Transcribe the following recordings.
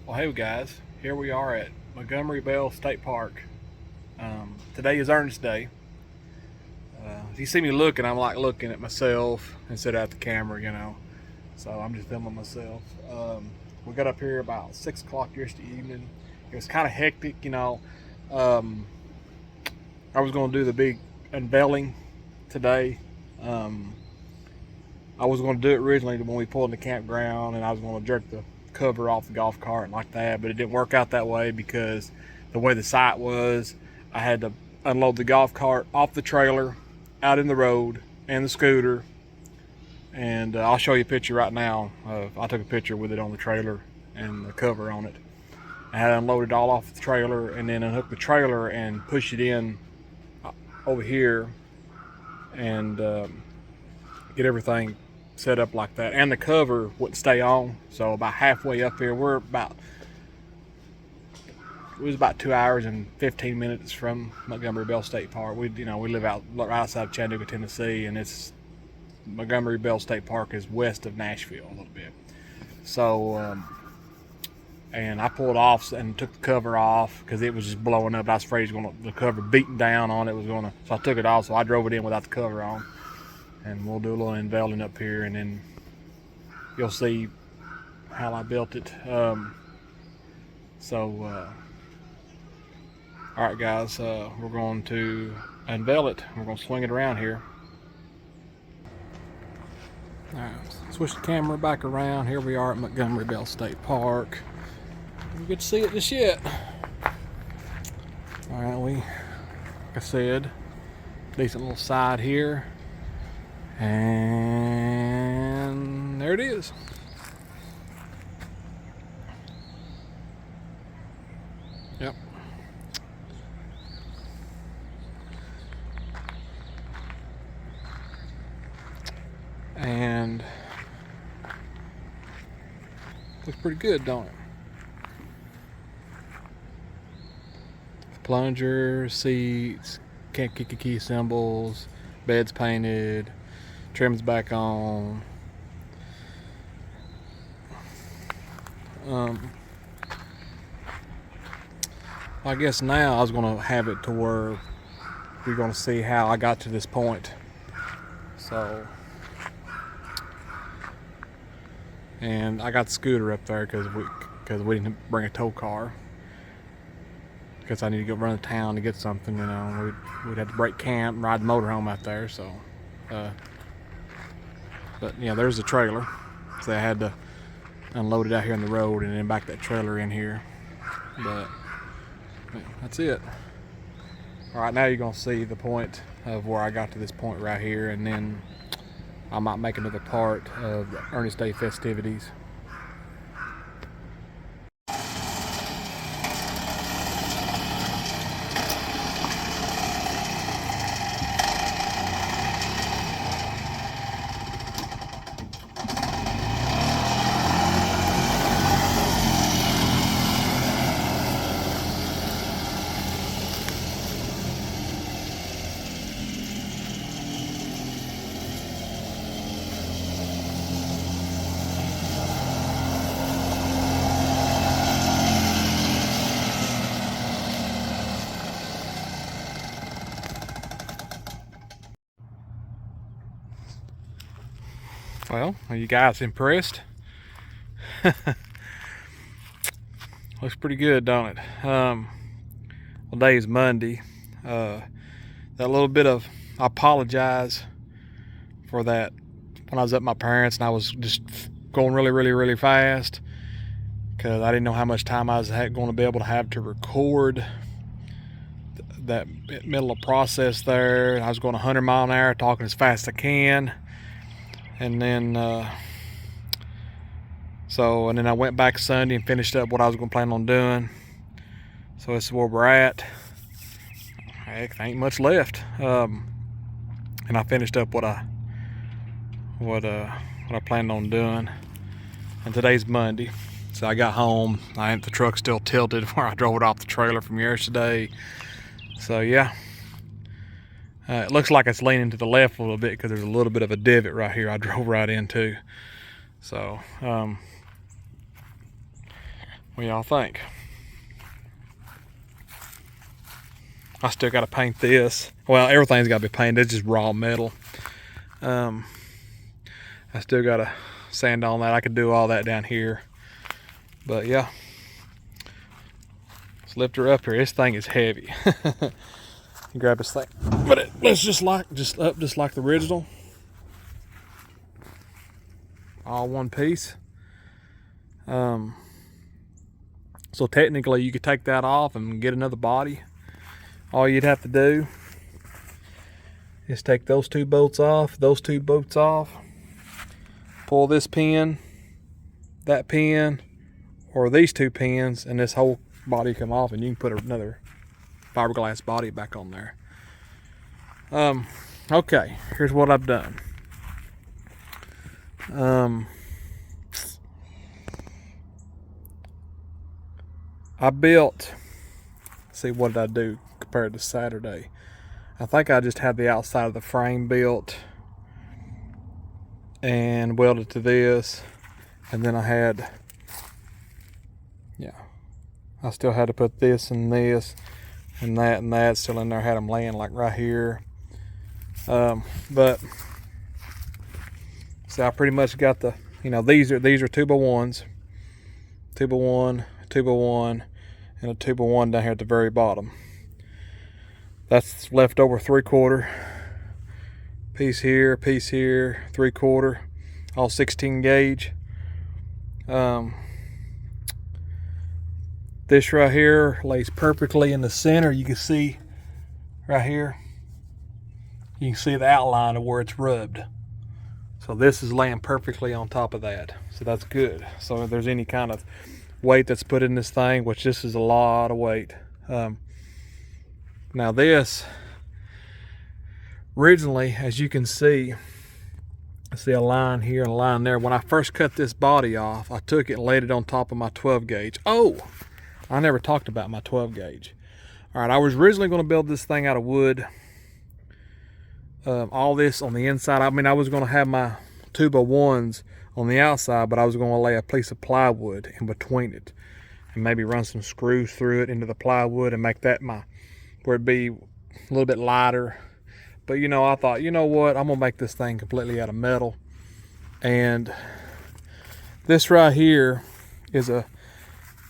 Well, hey guys, here we are at Montgomery Bell State Park. Today is Ernest Day. If you see me looking, I'm like looking at myself instead of at the camera. So I'm just filming myself. We got up here about 6 o'clock yesterday evening. It was kind of hectic. Um, I was going to do the big unveiling today. Um, I was going to do it originally when we pulled in the campground, and I was going to jerk the cover off the golf cart like that, but it didn't work out that way because the way the site was, I had to unload the golf cart off the trailer, out in the road, and the scooter. And I'll show you a picture right now. I took a picture with it on the trailer and the cover on it. I had to unload it all off the trailer and then unhook the trailer and push it in over here and get everything set up like that. And the cover wouldn't stay on, so about halfway up here, it was about 2 hours and 15 minutes from Montgomery Bell State Park. We live right outside of Chattanooga, Tennessee, and it's Montgomery Bell State Park is west of Nashville a little bit. So and I pulled off and took the cover off because it was just blowing up. I was afraid the cover beating down on it was gonna, so I took it off. So I drove it in without the cover on. And we'll do a little unveiling up here, and then you'll see how I built it. All right, guys, we're going to unveil it. We're going to swing it around here. All right, switch the camera back around. Here we are at Montgomery Bell State Park. You get to see it just yet. All right, like I said, decent little side here. And there it is. Yep. And looks pretty good, don't it? Plunger, seats, key symbols, bed's painted, trim's back on. I guess now I was going to have it to where you're going to see how I got to this point. So, and I got the scooter up there because we didn't bring a tow car. Because I need to go run to town to get something. We'd have to break camp and ride the motorhome out there. So, but yeah, there's the trailer. So I had to unload it out here in the road and then back that trailer in here. But yeah, that's it. All right, now you're gonna see the point of where I got to this point right here, and then I might make another part of the Ernest Day festivities. Well, are you guys impressed? Looks pretty good, don't it? Today is Monday. That little bit of, I apologize for that when I was at my parents' and I was just going really, really, really fast because I didn't know how much time I was going to be able to have to record that middle of process there. I was going 100 miles an hour, talking as fast as I can. And then, and then I went back Sunday and finished up what I was going to plan on doing. So this is where we're at. Heck, there ain't much left. And I finished up what I planned on doing. And today's Monday, so I got home. The truck still tilted where I drove it off the trailer from yesterday. So yeah. It looks like it's leaning to the left a little bit because there's a little bit of a divot right here I drove right into. So, What y'all think? I still got to paint this. Well, everything's got to be painted. It's just raw metal. I still got to sand on that. I could do all that down here. But yeah. Let's lift her up here. This thing is heavy. Grab this thing. But it's just like the original. All one piece. So technically you could take that off and get another body. All you'd have to do is take those two bolts off, pull this pin, that pin, or these two pins, and this whole body come off, and you can put another fiberglass body back on there. Okay, here's what I've done. I built, see, what did I do compared to Saturday? I think I just had the outside of the frame built and welded to this, and then I had, yeah, I still had to put this and that still in there. I had them laying like right here. But see, I pretty much got the, these are 2x1s, 2x1, 2x1, and a 2x1 down here at the very bottom. That's left over 3/4 piece here, 3/4, all 16 gauge. This right here lays perfectly in the center. You can see right here, you can see the outline of where it's rubbed. So this is laying perfectly on top of that. So that's good. So if there's any kind of weight that's put in this thing, which this is a lot of weight. Now this, originally, as you can see a line here and a line there. When I first cut this body off, I took it and laid it on top of my 12 gauge. Oh, I never talked about my 12 gauge. All right, I was originally going to build this thing out of wood. All this on the inside. I mean, I was going to have my 2x1s on the outside, but I was going to lay a piece of plywood in between it and maybe run some screws through it into the plywood and make that where it'd be a little bit lighter. But I thought, you know what, I'm gonna make this thing completely out of metal. And this right here is a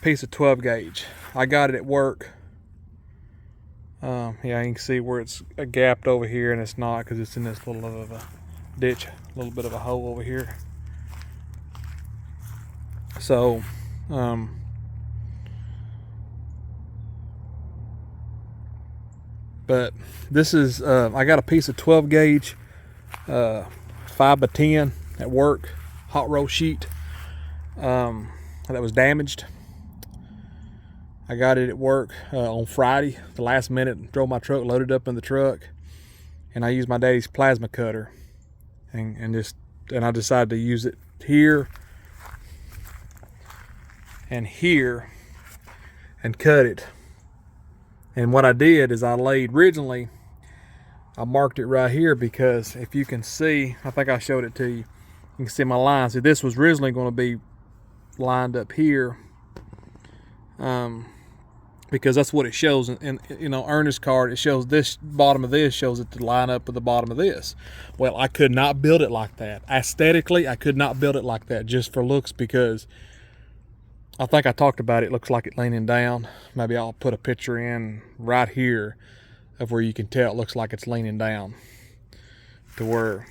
piece of 12 gauge. I got it at work. Yeah, you can see where it's gapped over here, and it's not, because it's in this little bit of a ditch, a little bit of a hole over here. So but this is I got a piece of 12 gauge 5x10 at work, hot roll sheet, that was damaged. I got it at work on Friday, the last minute, drove my truck, loaded up in the truck, and I used my daddy's plasma cutter, and I decided to use it here and here and cut it. And what I did is I originally I marked it right here, because if you can see, I think I showed it to you, you can see my line. See, this was originally going to be lined up here, because that's what it shows in Ernest card. It shows this bottom of this shows it to line up with the bottom of this. Well, I could not build it like that. Aesthetically, I could not build it like that just for looks, because I think I talked about it. It looks like it leaning down. Maybe I'll put a picture in right here of where you can tell it looks like it's leaning down to where,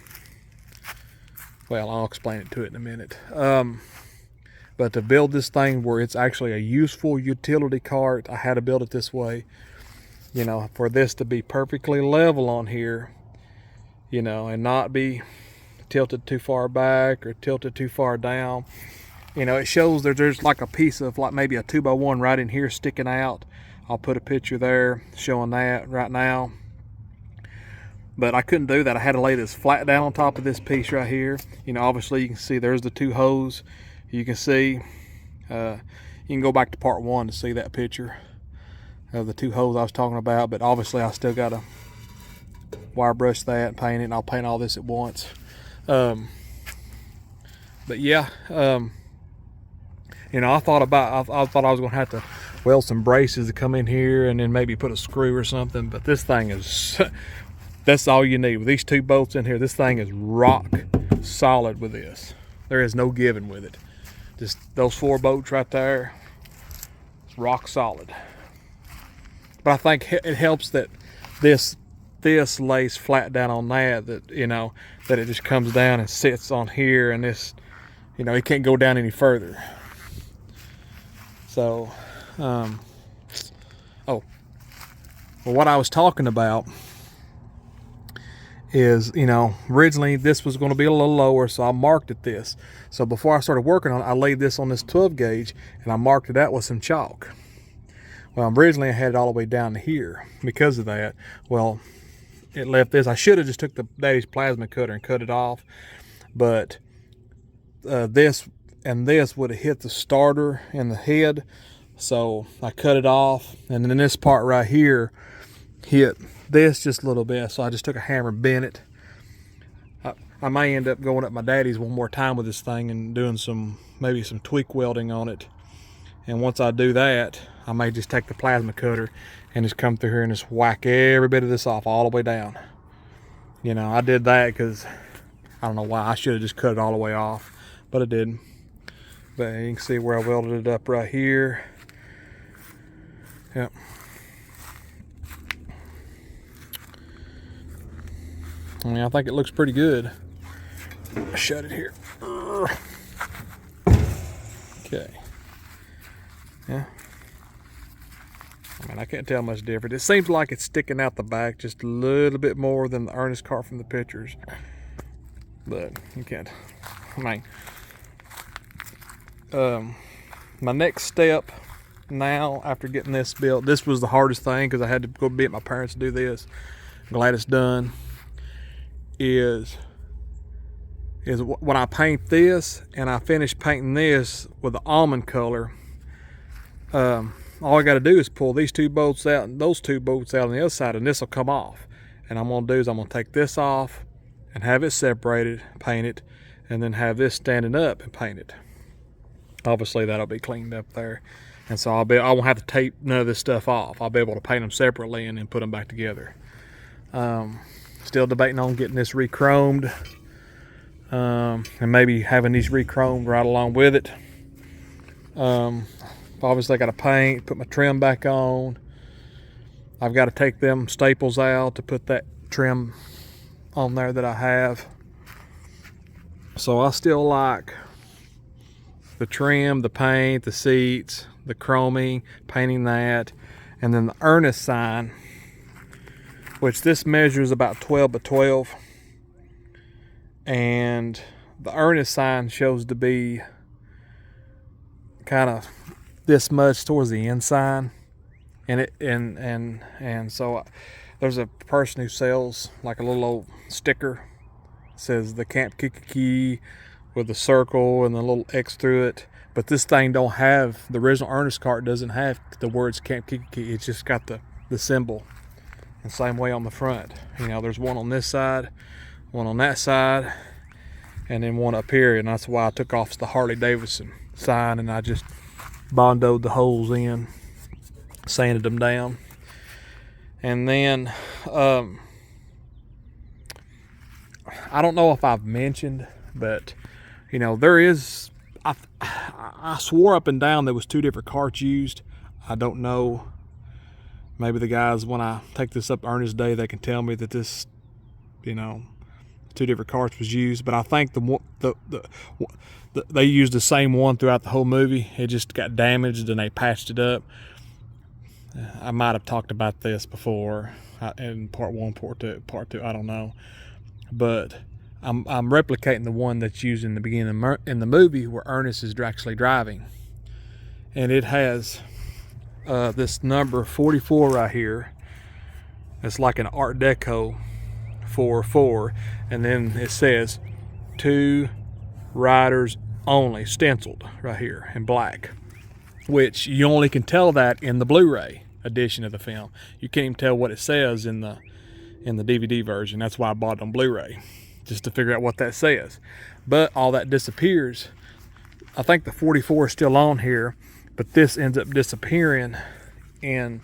well, I'll explain it to it in a minute. But to build this thing where it's actually a useful utility cart, I had to build it this way, for this to be perfectly level on here, and not be tilted too far back or tilted too far down. It shows there's like a piece of like maybe a 2x1 right in here sticking out. I'll put a picture there showing that right now. But I couldn't do that. I had to lay this flat down on top of this piece right here. Obviously you can see there's the two holes. You can see, you can go back to part 1 to see that picture of the two holes I was talking about. But obviously I still got to wire brush that and paint it, and I'll paint all this at once. But yeah, You know, I thought I was gonna have to weld some braces to come in here and then maybe put a screw or something, but this thing is, that's all you need. With these 2 bolts in here, this thing is rock solid with this. There is no giving with it. Just those 4 bolts right there, it's rock solid. But I think it helps that this lays flat down on that, you know, that it just comes down and sits on here, and this, you know, it can't go down any further. So, oh, well, what I was talking about is, you know, originally this was going to be a little lower, so I marked it this. So before I started working on it, I laid this on this 12 gauge and I marked it out with some chalk. Well, originally I had it all the way down to here. Because of that, well, it left this. I should have just took the daddy's plasma cutter and cut it off, but this and this would have hit the starter and the head, so I cut it off, and then this part right here hit this just a little bit, so I just took a hammer and bent it. I may end up going up my daddy's one more time with this thing and doing maybe some tweak welding on it, and once I do that, I may just take the plasma cutter and just come through here and just whack every bit of this off all the way down. You know, I did that because I don't know why. I should have just cut it all the way off, but I didn't. But you can see where I welded it up right here. Yep. I mean, I think it looks pretty good. Shut it here. Okay. Yeah. I mean, I can't tell much different. It seems like it's sticking out the back just a little bit more than the Ernest car from the pictures. But you can't. I mean, my next step now after getting this built, this was the hardest thing because I had to go be at my parents to do this. I'm glad it's done. Is when I paint this and I finish painting this with the almond color, all I got to do is pull these 2 bolts out and those 2 bolts out on the other side, and this will come off. And I'm going to do is I'm going to take this off and have it separated, paint it, and then have this standing up and paint it. Obviously that'll be cleaned up there, and so I won't have to tape none of this stuff off. I'll be able to paint them separately and then put them back together. Still debating on getting this re-chromed, and maybe having these re-chromed right along with it. Obviously I got to paint, put my trim back on. I've got to take them staples out to put that trim on there that I have. So I still like the trim, the paint, the seats, the chroming, painting that, and then the Ernest sign, which this measures about 12 by 12, and the Ernest sign shows to be kind of this much towards the inside, and so there's a person who sells like a little old sticker, says the Camp Kiki with the circle and the little X through it, but this thing don't have, the original Ernest cart doesn't have the words Camp Kiki. It's just got the symbol. The same way on the front. You know, there's one on this side, one on that side, and then one up here, and that's why I took off the Harley Davidson sign and I just bondoed the holes in, sanded them down. And then I don't know if I've mentioned, but you know, there is, I swore up and down there was 2 different carts used. I don't know. Maybe the guys, when I take this up Ernest Day, they can tell me that this, you know, 2 different carts was used. But I think they used the same one throughout the whole movie. It just got damaged and they patched it up. I might have talked about this before in part 1, part 2. I don't know, but I'm replicating the one that's used in the beginning in the movie where Ernest is actually driving, and it has this number 44 right here. It's like an Art Deco 44, and then it says 2 riders only, stenciled right here in black, which you only can tell that in the Blu-ray edition of the film. You can't even tell what it says in the DVD version. That's why I bought it on Blu-ray, just to figure out what that says. But all that disappears I think the 44 is still on here, but this ends up disappearing in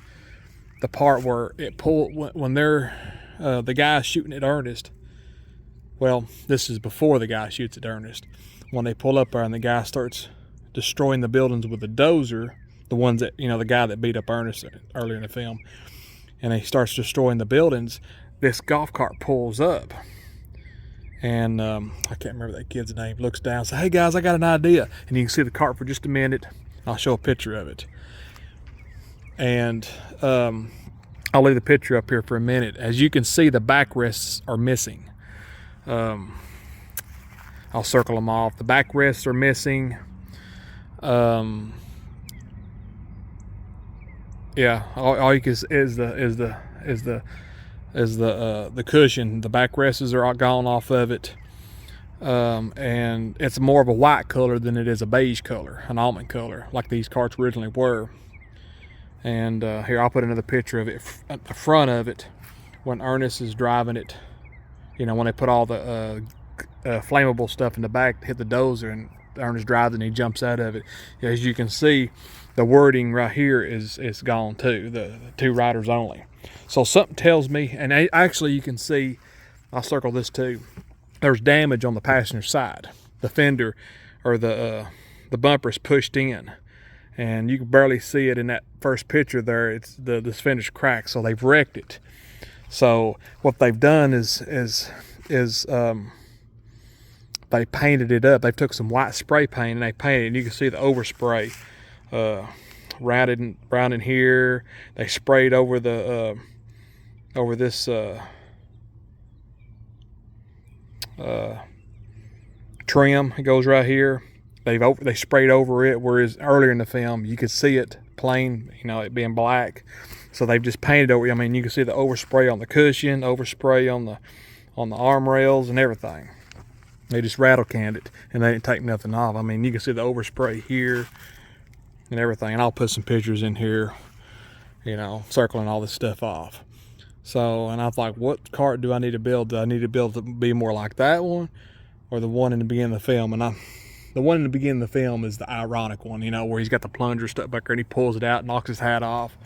the part where it pulled when they're the guy shooting at Ernest. Well, this is before the guy shoots at Ernest. When they pull up there and the guy starts destroying the buildings with a dozer, the ones that, the guy that beat up Ernest earlier in the film, and he starts destroying the buildings, this golf cart pulls up. And I can't remember that kid's name, looks down, says, "Hey guys, I got an idea." And you can see the cart for just a minute. I'll show a picture of it. And I'll leave the picture up here for a minute. As you can see, the backrests are missing. I'll circle them off. The backrests are missing. Yeah, all you can see is the cushion. The backrests are all gone off of it, and it's more of a white color than it is a beige color, an almond color, like these carts originally were. And here, I'll put another picture of it at the front of it when Ernest is driving it. When they put all the flammable stuff in the back to hit the dozer, and Ernest drives and he jumps out of it. As you can see, the wording right here is gone too. The 2 riders only. So something tells me, and actually you can see, I'll circle this too, there's damage on the passenger side. The fender or the bumper is pushed in, and you can barely see it in that first picture there. It's this fender's cracked, so they've wrecked it. So what they've done is they painted it up. They took some white spray paint and they painted it, and you can see the overspray round in here. They sprayed over the over this trim. It goes right here. They sprayed over it, whereas earlier in the film you could see it plain, it being black. So they've just painted over. I mean, you can see the overspray on the cushion, overspray on the arm rails and everything. They just rattle canned it, and they didn't take nothing off. I mean, you can see the overspray here and everything. And I'll put some pictures in here, circling all this stuff off. So, and I thought, what cart do I need to build? Do I need to build to be more like that one, or the one in the beginning of the film? And the one in the beginning of the film is the ironic one, where he's got the plunger stuck back there and he pulls it out and knocks his hat off.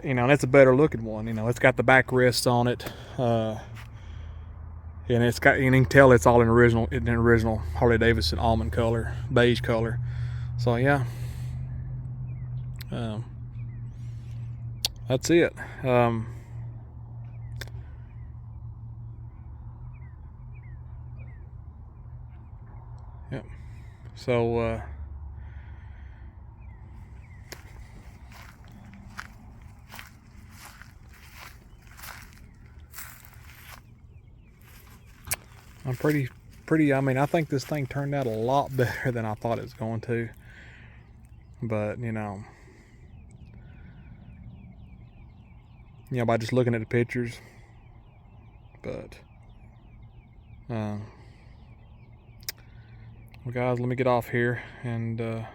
And that's a better looking one. It's got the backrests on it, and it's got, you can tell it's all in original Harley Davidson almond color, beige color. So yeah, that's it. Yep. So I'm pretty, I mean, I think this thing turned out a lot better than I thought it was going to. But, by just looking at the pictures. But, well, guys, let me get off here, and I'll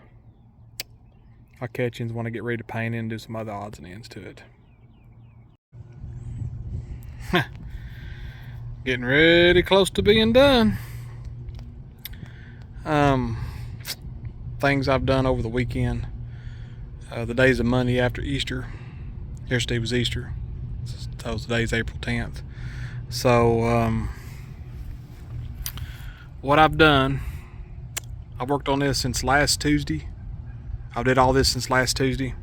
catch you when I get ready to paint it and do some other odds and ends to it. Getting ready close to being done. Things I've done over the weekend. The days of Monday after Easter. Yesterday was Easter. Those days, April 10th. So, what I've done, I worked on this since last Tuesday. I did all this since last Tuesday.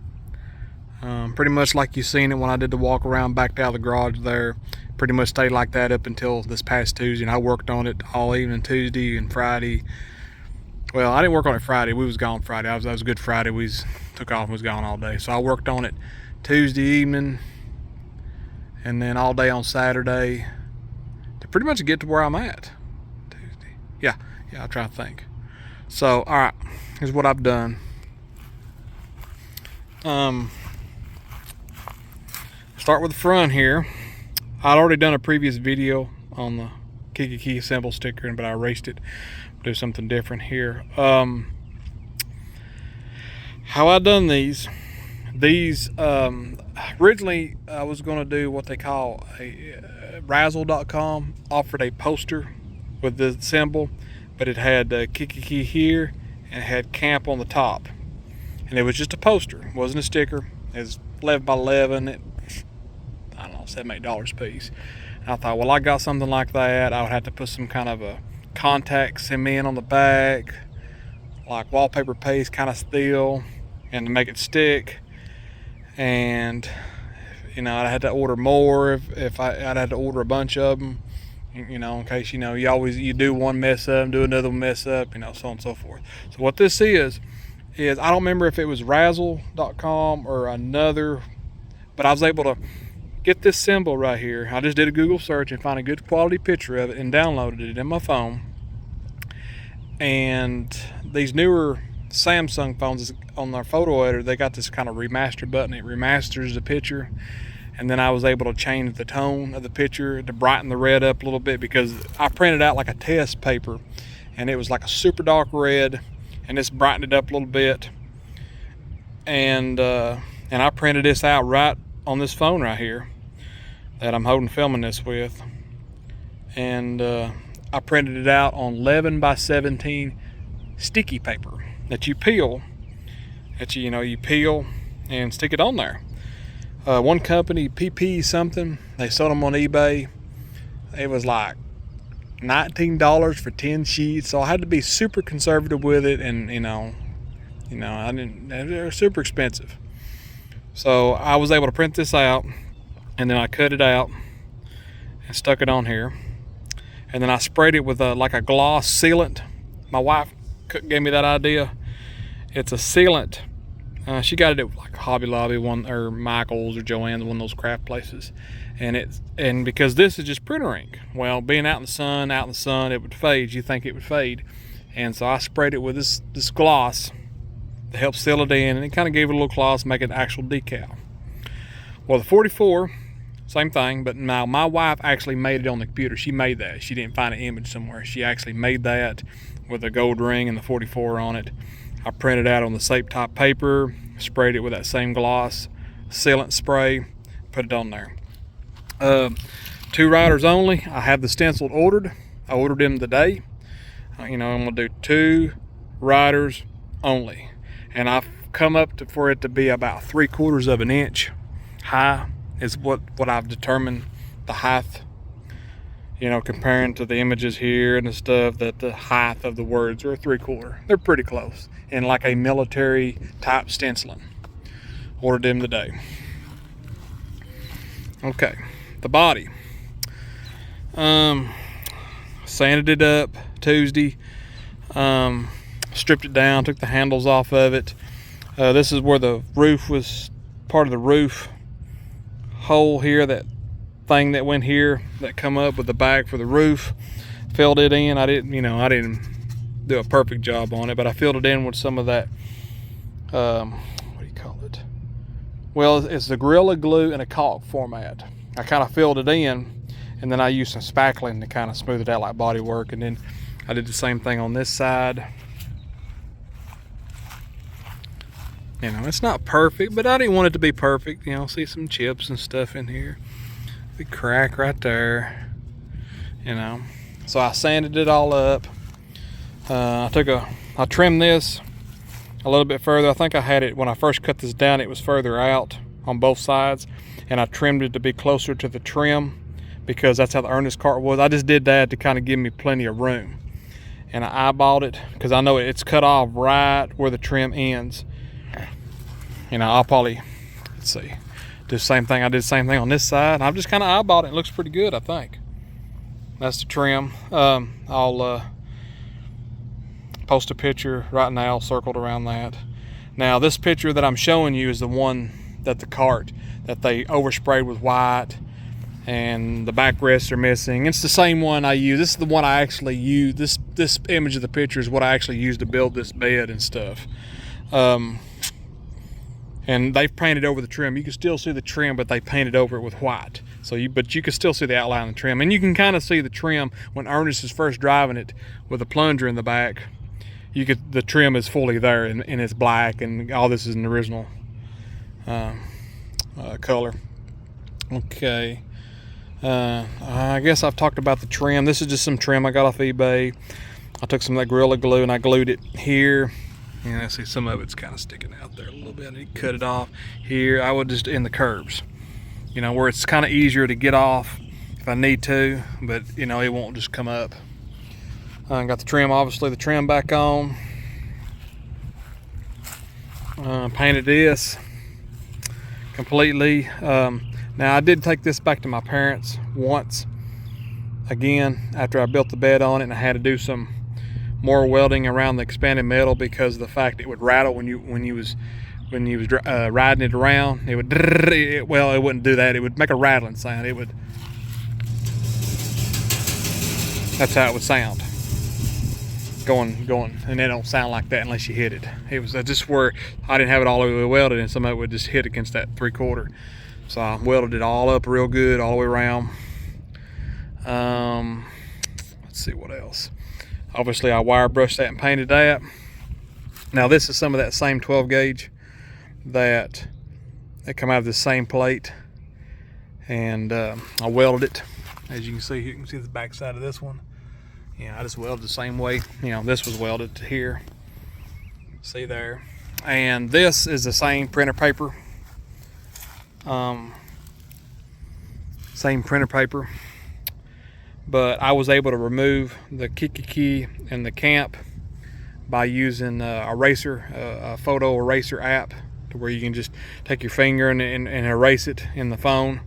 Pretty much like you seen it when I did the walk around back out of the garage there. Pretty much stayed like that up until this past Tuesday, and I worked on it all evening Tuesday and Friday. Well, I didn't work on it Friday. We was gone Friday. That was Good Friday. We took off and was gone all day. So I worked on it Tuesday evening, and then all day on Saturday to pretty much get to where I'm at. Tuesday. Yeah, I'll try to think. So, all right, here's what I've done. Start with the front here. I'd already done a previous video on the Kiki symbol sticker, but I erased it. Do something different here. How I done these originally I was going to do what they call a Razzle.com offered a poster with the symbol, but it had Kiki here and it had camp on the top. And it was just a poster. It wasn't a sticker. It was 11 by 11. It, I don't know, $7, $8 a piece. And I thought, well, I got something like that. I would have to put some kind of a contact cement on the back, like wallpaper paste kind of steel, and to make it stick. And you know, I had to order more if I'd had to order a bunch of them, you know, in case, you know, you do one mess up, do another mess up, you know, so on and so forth. So what this is I don't remember if it was Razzle.com or another, but I was able to get this symbol right here. I just did a Google search and found a good quality picture of it and downloaded it in my phone. And these newer Samsung phones on their photo editor, they got this kind of remaster button. It remasters the picture, and then I was able to change the tone of the picture to brighten the red up a little bit, because I printed out like a test paper and it was like a super dark red, and this brightened it up a little bit. And I printed this out right on this phone right here that I'm holding filming this with, and I printed it out on 11 by 17 sticky paper that you peel, you peel and stick it on there. One company, PP something, they sold them on eBay. It was like $19 for 10 sheets, so I had to be super conservative with it, and they're super expensive. So I was able to print this out, and then I cut it out and stuck it on here, and then I sprayed it with like a gloss sealant. My wife gave me that idea. It's a sealant. She got it at like Hobby Lobby, or Michael's or Joann's, one of those craft places. And because this is just printer ink, well, being out in the sun, it would fade. You think it would fade, and so I sprayed it with this gloss to help seal it in, and it kind of gave it a little gloss, make it an actual decal. Well, the 44, same thing, but now my wife actually made it on the computer. She made that. She didn't find an image somewhere. She actually made that with a gold ring and the 44 on it. I printed out on the safe top paper, sprayed it with that same gloss sealant spray, put it on there. 2 riders only. I have the stenciled ordered. I ordered them today. I'm gonna do 2 riders only, and I've come up for it to be about 3/4 of an inch high is what I've determined the height, comparing to the images here and the stuff, that the height of the words are 3/4. They're pretty close, and like a military type stenciling. Ordered them today. Okay, the body. Sanded it up Tuesday, stripped it down, took the handles off of it. This is where the roof was, part of the roof hole here, that thing that went here that come up with the bag for the roof. Filled it in. I didn't do a perfect job on it, but I filled it in with some of that, what do you call it? Well, it's the Gorilla Glue in a caulk format. I kind of filled it in, and then I used some spackling to kind of smooth it out like body work, and then I did the same thing on this side. It's not perfect, but I didn't want it to be perfect. See some chips and stuff in here. Big crack right there. So I sanded it all up. I trimmed this a little bit further. I think I had it, when I first cut this down, it was further out on both sides, and I trimmed it to be closer to the trim, because that's how the Ernest cart was. I just did that to kind of give me plenty of room. And I eyeballed it, because I know it's cut off right where the trim ends. I'll probably, let's see, do the same thing. I did the same thing on this side. I've just kind of eyeballed it. It looks pretty good, I think. That's the trim. I'll post a picture right now circled around that. Now, this picture that I'm showing you is the one that the cart that they oversprayed with white, and the backrests are missing. It's the same one I use. This is the one I actually use. This image of the picture is what I actually used to build this bed and stuff. And they've painted over the trim. You can still see the trim, but they painted over it with white. But you can still see the outline of the trim, and you can kind of see the trim when Ernest is first driving it with a plunger in the back. The trim is fully there, and it's black, and all this is an original color. Okay. I guess I've talked about the trim. This is just some trim I got off eBay. I took some of that Gorilla Glue and I glued it here And I see some of it's kind of sticking out there a little bit. I need to cut it off here. I would just in the curbs, you know, where it's kind of easier to get off if I need to, but you know, it won't just come up. I got the trim, obviously the trim back on. Painted this completely. Now I did take this back to my parents once again after I built the bed on it, and I had to do some more welding around the expanded metal because of the fact it would rattle when you was riding it around. It would well, it wouldn't do that. It would make a rattling sound. It would. That's how it would sound. Going, and it don't sound like that unless you hit it. It was just where I didn't have it all the way welded, and some of it would just hit against that 3/4. So I welded it all up real good all the way around. Let's see what else. Obviously I wire brushed that and painted that. Now this is some of that same 12 gauge that come out of the same plate, and I welded it. As you can see here, you can see the back side of this one. Yeah, I just welded the same way. You know, this was welded to here. See there. And this is the same printer paper. Same printer paper. But I was able to remove the key and the camp by using a photo eraser app, to where you can just take your finger and erase it in the phone,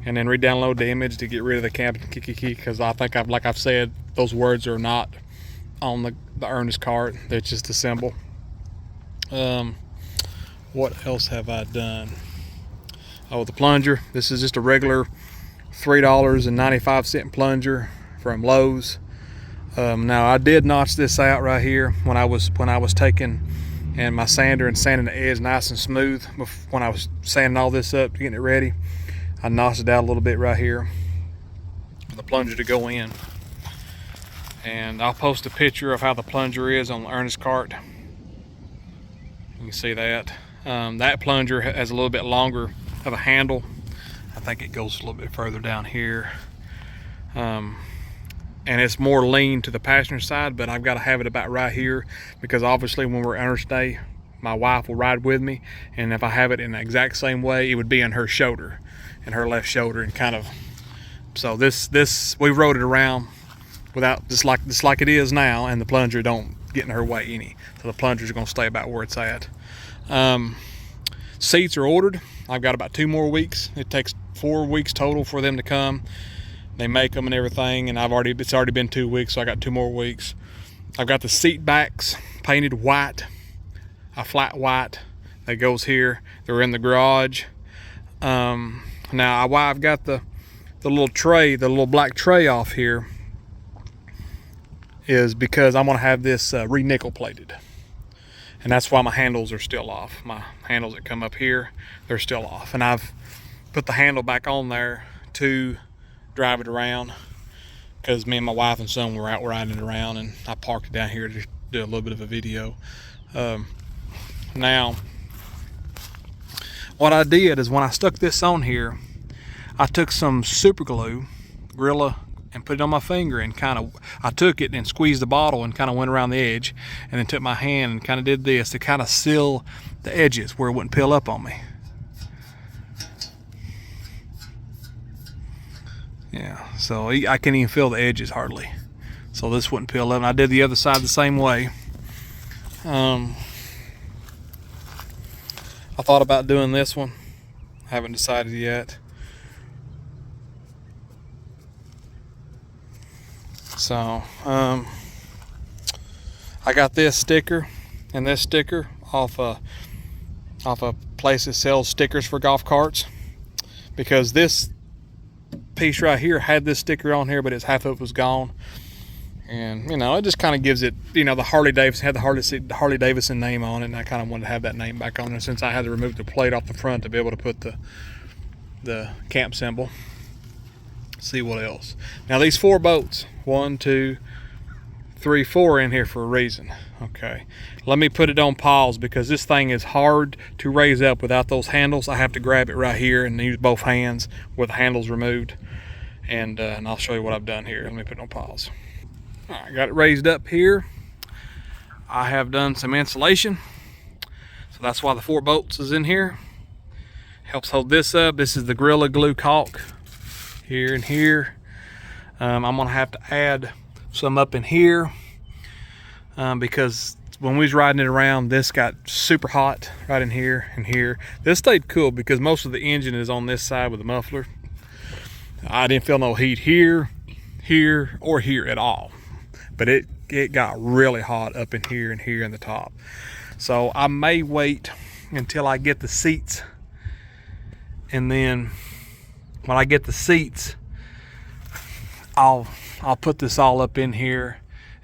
and then re-download the image to get rid of the camp and key, because I think like I've said, those words are not on the Ernest card. They're just a symbol. What else have I done? Oh, the plunger. This is just a regular $3.95 plunger from Lowe's. Now I did notch this out right here when I was taking and my sander and sanding the edge nice and smooth. When I was sanding all this up, getting it ready, I notched it out a little bit right here for the plunger to go in. And I'll post a picture of how the plunger is on the Ernest cart. You can see that. That plunger has a little bit longer of a handle. I think it goes a little bit further down here. And it's more lean to the passenger side, but I've got to have it about right here, because obviously when we're interstate, my wife will ride with me, and if I have it in the exact same way, it would be in her shoulder, in her left shoulder, and kind of. So this we rode it around without just like it is now, and the plunger don't get in her way any. So the plunger's going to stay about where it's at. Seats are ordered. I've got about 2 more weeks. It takes 4 weeks total for them to come. They make them and everything, and it's already been 2 weeks, so I got 2 more weeks. I've got the seat backs painted white, a flat white that goes here. They're in the garage. Now why I've got the little tray, the little black tray off here, is because I'm gonna have this re-nickel plated. And that's why my handles are still off. My handles that come up here, they're still off. And I've put the handle back on there to drive it around, because me and my wife and son were out riding it around, and I parked it down here to do a little bit of a video. Now, what I did is when I stuck this on here, I took some super glue, Gorilla, and put it on my finger, and I took it and squeezed the bottle and kind of went around the edge, and then took my hand and kind of did this to kind of seal the edges where it wouldn't peel up on me. Yeah, so I can't even feel the edges hardly. So this wouldn't peel up, and I did the other side the same way. I thought about doing this one. I haven't decided yet. So I got this sticker and this sticker off a place that sells stickers for golf carts, because this piece right here had this sticker on here, but it's half of it was gone. And you know, it just kind of gives it, you know, the Harley Davidson had the Harley Davidson name on it, and I kind of wanted to have that name back on there, since I had to remove the plate off the front to be able to put the camp symbol. See what else. Now these 4 boats, 1, 2, 3, 4 in here for a reason. Okay, let me put it on pause, because this thing is hard to raise up without those handles. I have to grab it right here and use both hands with the handles removed, and I'll show you what I've done here. Let me put it on pause. All right, got it raised up here. I have done some insulation. So that's why the 4 bolts is in here. Helps hold this up. This is the Gorilla Glue caulk here and here. I'm gonna have to add some up in here because when we was riding it around, this got super hot right in here and here. This stayed cool because most of the engine is on this side with the muffler. I didn't feel no heat here, here, or here at all. But it got really hot up in here and here in the top. So I may wait until I get the seats, and then when I get the seats, I'll put this all up in here,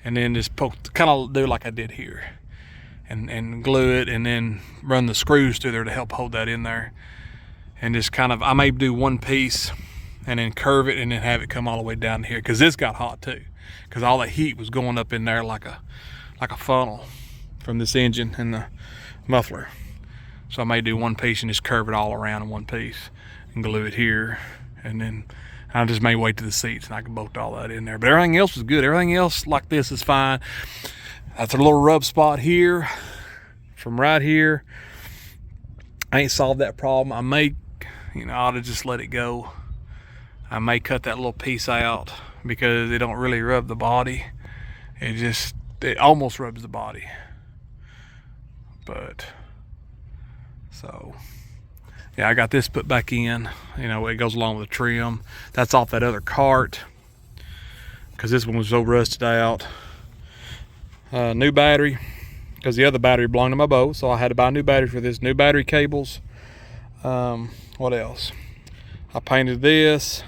and then just kind of do like I did here, and glue it, and then run the screws through there to help hold that in there, and just kind of, I may do one piece and then curve it and then have it come all the way down here, because this got hot too, because all the heat was going up in there like a funnel from this engine and the muffler. So I may do one piece and just curve it all around in one piece and glue it here, and then I just may wait to the seats and I can bolt all that in there. But everything else was good. Everything else like this is fine. That's a little rub spot here from right here. I ain't solved that problem. I may, I ought to just let it go. I may cut that little piece out because it don't really rub the body. It almost rubs the body. But, so, yeah, I got this put back in. It goes along with the trim. That's off that other cart because this one was so rusted out. New battery, because the other battery belonged to my boat, so I had to buy a new battery for this. New battery cables. What else? I painted this.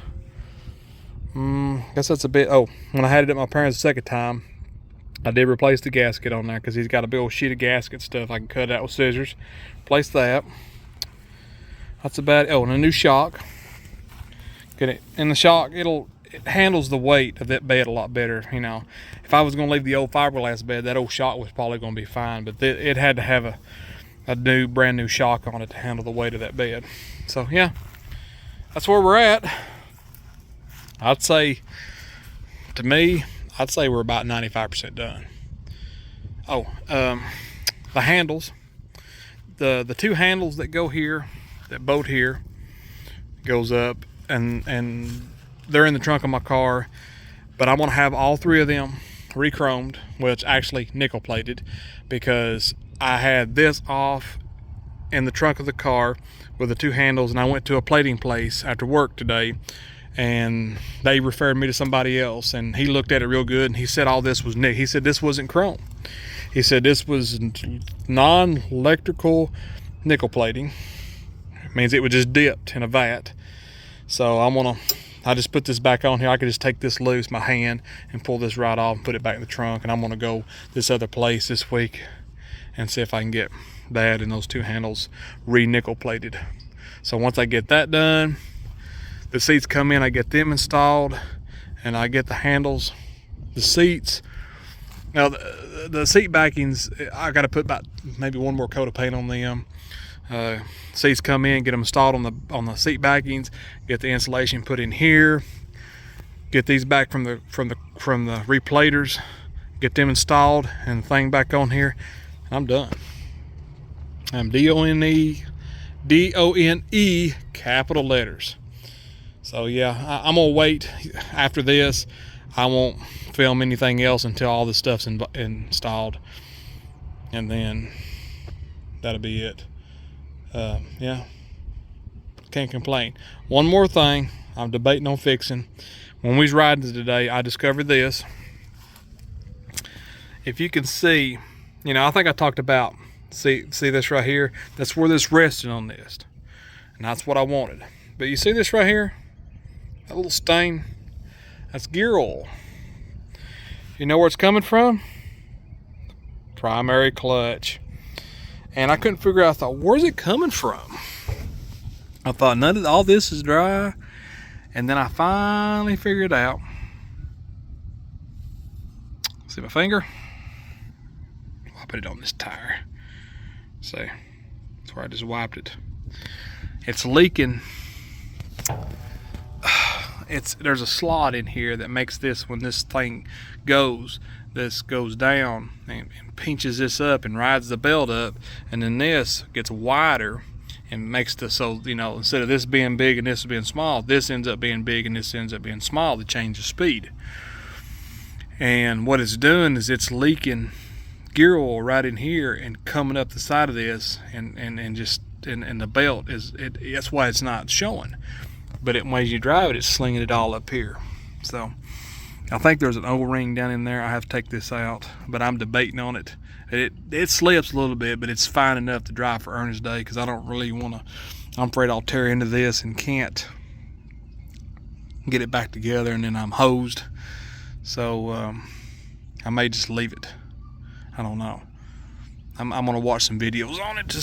Guess that's a bit. Oh, when I had it at my parents' the second time, I did replace the gasket on there because he's got a big old sheet of gasket stuff. I can cut it out with scissors. Replace that. That's about it. Oh, and a new shock. Get it in the shock. It handles the weight of that bed a lot better. If I was going to leave the old fiberglass bed, that old shock was probably going to be fine. But it had to have a brand new shock on it to handle the weight of that bed. So yeah, that's where we're at. I'd say, to me, we're about 95% done. Oh, the handles, the 2 handles that go here, that bolt here, goes up, and they're in the trunk of my car, but I want to have all 3 of them re-chromed, well, it's actually nickel plated, because I had this off in the trunk of the car with the 2 handles, and I went to a plating place after work today, and they referred me to somebody else, and he looked at it real good, and he said all this was nickel. He said this wasn't chrome. He said this was non-electrical nickel plating. It means it was just dipped in a vat. So I just put this back on here. I could just take this loose, my hand, and pull this right off and put it back in the trunk, and I'm gonna go this other place this week and see if I can get that and those 2 handles re-nickel plated. So once I get that done, the seats come in, I get them installed, and I get the handles, the seats. Now the seat backings, I got to put about maybe 1 more coat of paint on them. Seats come in, get them installed on the seat backings, get the insulation put in here, get these back from the replaters, get them installed and the thing back on here, and I'm done. I'm D-O-N-E capital letters. So yeah, I'm gonna wait after this. I won't film anything else until all this stuff's installed, and then that'll be it. Yeah, can't complain. One more thing I'm debating on fixing. When we was riding today, I discovered this. If you can see, I think I talked about, see this right here? That's where this rested on this, and that's what I wanted. But you see this right here? That little stain? That's gear oil. You know where it's coming from? Primary clutch. And I couldn't figure out, I thought, where's it coming from? I thought all this is dry. And then I finally figured it out. See my finger? I'll put it on this tire. See, that's where I just wiped it. It's leaking there's a slot in here that makes this, when this thing goes, this goes down and pinches this up and rides the belt up, and then this gets wider and makes the, so you know, instead of this being big and this being small, this ends up being big and this ends up being small to change the speed. And what it's doing is it's leaking gear oil right in here and coming up the side of this, and the belt is, that's why it's not showing. But when you drive it, it's slinging it all up here. So I think there's an O-ring down in there. I have to take this out, but I'm debating on it. It slips a little bit, but it's fine enough to drive for Ernest Day, because I don't really want to, I'm afraid I'll tear into this and can't get it back together, and then I'm hosed. So I may just leave it. I don't know. I'm gonna watch some videos on it to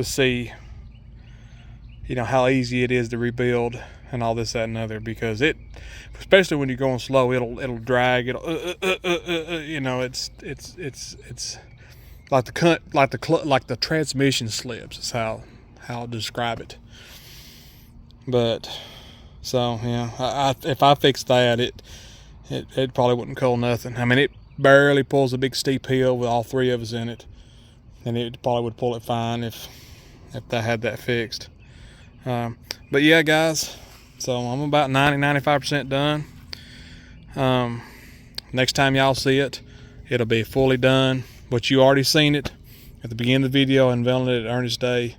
see you know, how easy it is to rebuild and all this, that, and other, because it, especially when you're going slow, it'll drag. You know, it's like the transmission slips. Is how I'll describe it. But so yeah, if I fixed that, it probably wouldn't cost nothing. I mean, it barely pulls a big steep hill with all three of us in it, and it probably would pull it fine if I had that fixed. But yeah, guys, so I'm about 95% done. Next time y'all see it, it'll be fully done. But you already seen it at the beginning of the video, unveiling it at Ernest Day,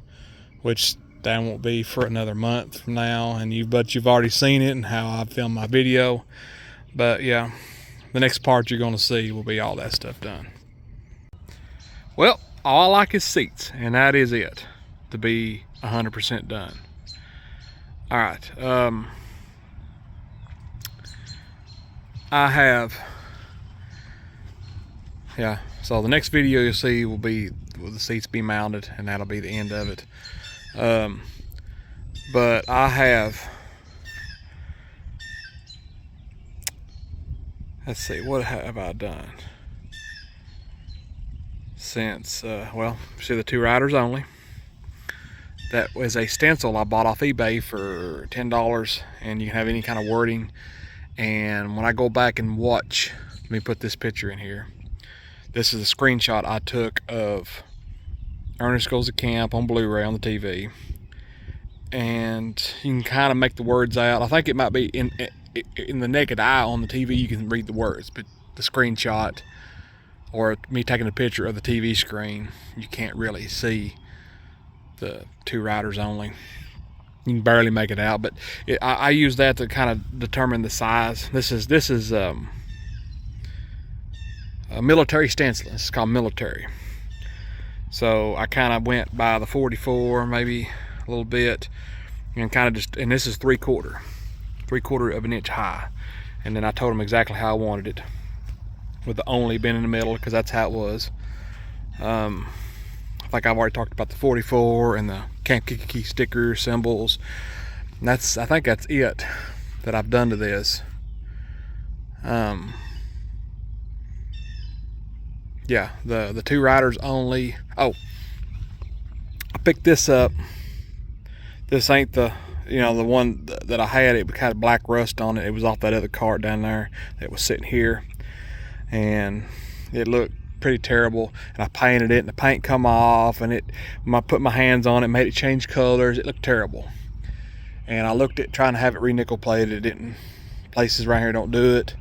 which that won't be for another month from now. But you've already seen it and how I filmed my video. But yeah, the next part you're gonna see will be all that stuff done. Well, all I like is seats, and that is it to be 100% done. All right, I have, yeah, so the next video you'll see will be, will the seats be mounted, and that'll be the end of it. But I have, let's see, what have I done since, well, see the two riders only. That was a stencil I bought off eBay for $10, and you can have any kind of wording. And when I go back and watch, let me put this picture in here. This is a screenshot I took of Ernest Goes To Camp on Blu-ray on the TV. And you can kind of make the words out. I think it might be in the naked eye on the TV, you can read the words, but the screenshot or me taking a picture of the TV screen, you can't really see the two riders only. You can barely make it out, but I use that to kind of determine the size. This is a military stencil. It's called military. So I kind of went by the 44, maybe a little bit, and kind of just, and this is 3/4 of an inch high. And then I told them exactly how I wanted it, with the only being in the middle, because that's how it was. I think I've already talked about the 44 and the Camp Kiki sticker symbols. And I think that's it that I've done to this. Yeah, the two riders only. Oh, I picked this up. This ain't the, you know, the one that I had. It had black rust on it. It was off that other cart down there that was sitting here, and it looked pretty terrible. And I painted it, and the paint come off, and when I put my hands on it, made it change colors. It looked terrible. And I looked at trying to have it re-nickel plated. It didn't. Places right here don't do it.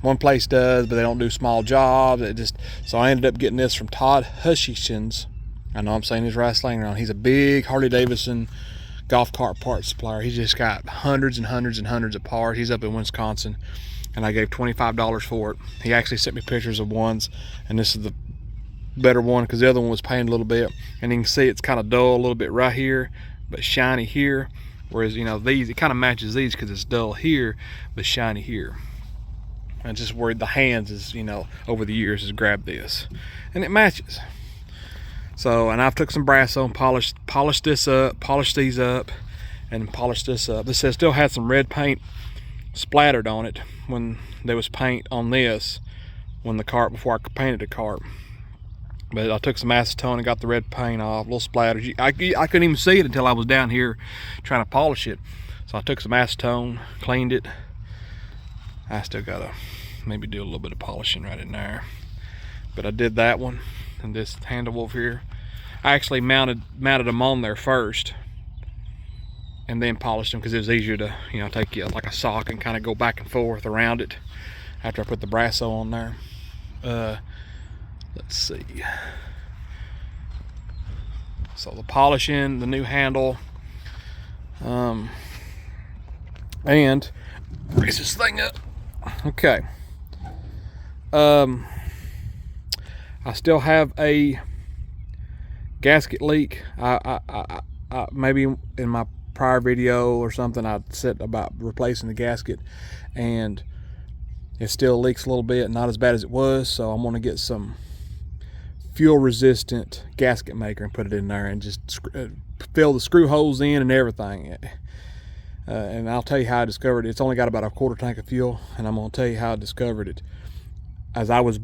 One place does, but they don't do small jobs. So I ended up getting this from Todd Hutchison's. I know I'm saying his right slang around. He's a big Harley Davidson golf cart parts supplier. He's just got hundreds and hundreds and hundreds of parts. He's up in Wisconsin, and I gave $25 for it. He actually sent me pictures of ones, and this is the better one because the other one was painted a little bit. And you can see it's kind of dull a little bit right here, but shiny here. Whereas, you know, these, it kind of matches these because it's dull here, but shiny here. And just where the hands is, you know, over the years has grabbed this, and it matches. So, and I've took some brass on, polished this up, polished these up, and polished this up. This still had some red paint splattered on it when there was paint on this, when the cart, before I painted the cart. But I took some acetone and got the red paint off, little splatters. I couldn't even see it until I was down here trying to polish it. So I took some acetone, cleaned it. I still gotta maybe do a little bit of polishing right in there. But I did that one, and this handle over here. I actually mounted them on there first and then polished them because it was easier to, you know, take it like a sock and kind of go back and forth around it after I put the brasso on there. Let's see. So the polishing, the new handle, and raise this thing up. Okay. I still have a gasket leak. I maybe in my prior video or something I said about replacing the gasket, and it still leaks a little bit, not as bad as it was. So I'm going to get some fuel resistant gasket maker and put it in there and just fill the screw holes in and everything. And I'll tell you how I discovered it. It's only got about a quarter tank of fuel, and I'm going to tell you how I discovered it. As I was,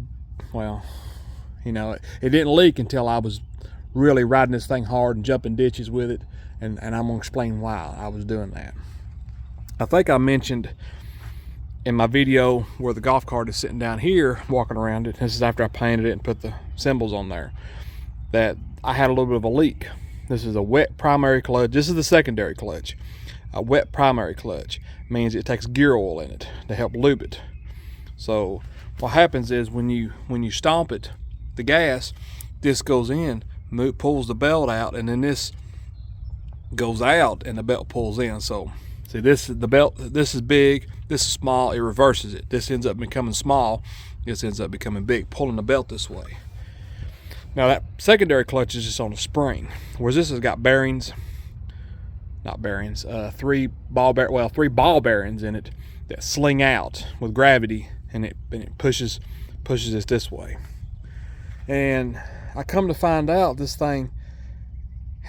well, you know, it didn't leak until I was really riding this thing hard and jumping ditches with it, and I'm going to explain why I was doing that. I think I mentioned in my video where the golf cart is sitting down here walking around it, this is after I painted it and put the symbols on there, that I had a little bit of a leak. This is a wet primary clutch. This is the secondary clutch. A wet primary clutch means it takes gear oil in it to help lube it. So what happens is when you stomp it, the gas, this goes in, pulls the belt out, and then this goes out and the belt pulls in. So see, this is the belt, this is big, this is small, it reverses it. This ends up becoming small, this ends up becoming big, pulling the belt this way. Now that secondary clutch is just on a spring, whereas this has got bearings, not bearings, three ball bearings in it that sling out with gravity, and it pushes it this way. And I come to find out this thing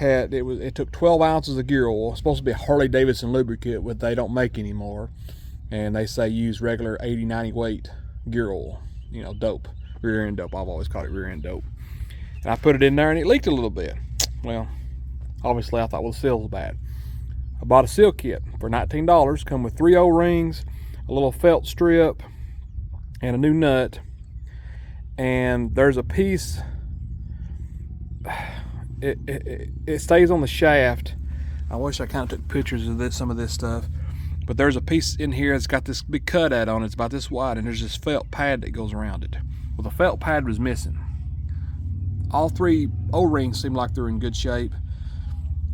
it took 12 ounces of gear oil. It's supposed to be a Harley Davidson lubricant, which they don't make anymore, and they say use regular 80-90 weight gear oil, you know, dope, rear end dope. I've always called it rear end dope. And I put it in there and it leaked a little bit. Well, obviously I thought, well, the seal was bad. I bought a seal kit for $19, come with 3 O-rings, a little felt strip, and a new nut. And there's a piece, it stays on the shaft. I wish I kind of took pictures of some of this stuff, but there's a piece in here that's got this big cutout on it. It's about this wide, and there's this felt pad that goes around it. Well, the felt pad was missing. All 3 O-rings seem like they're in good shape,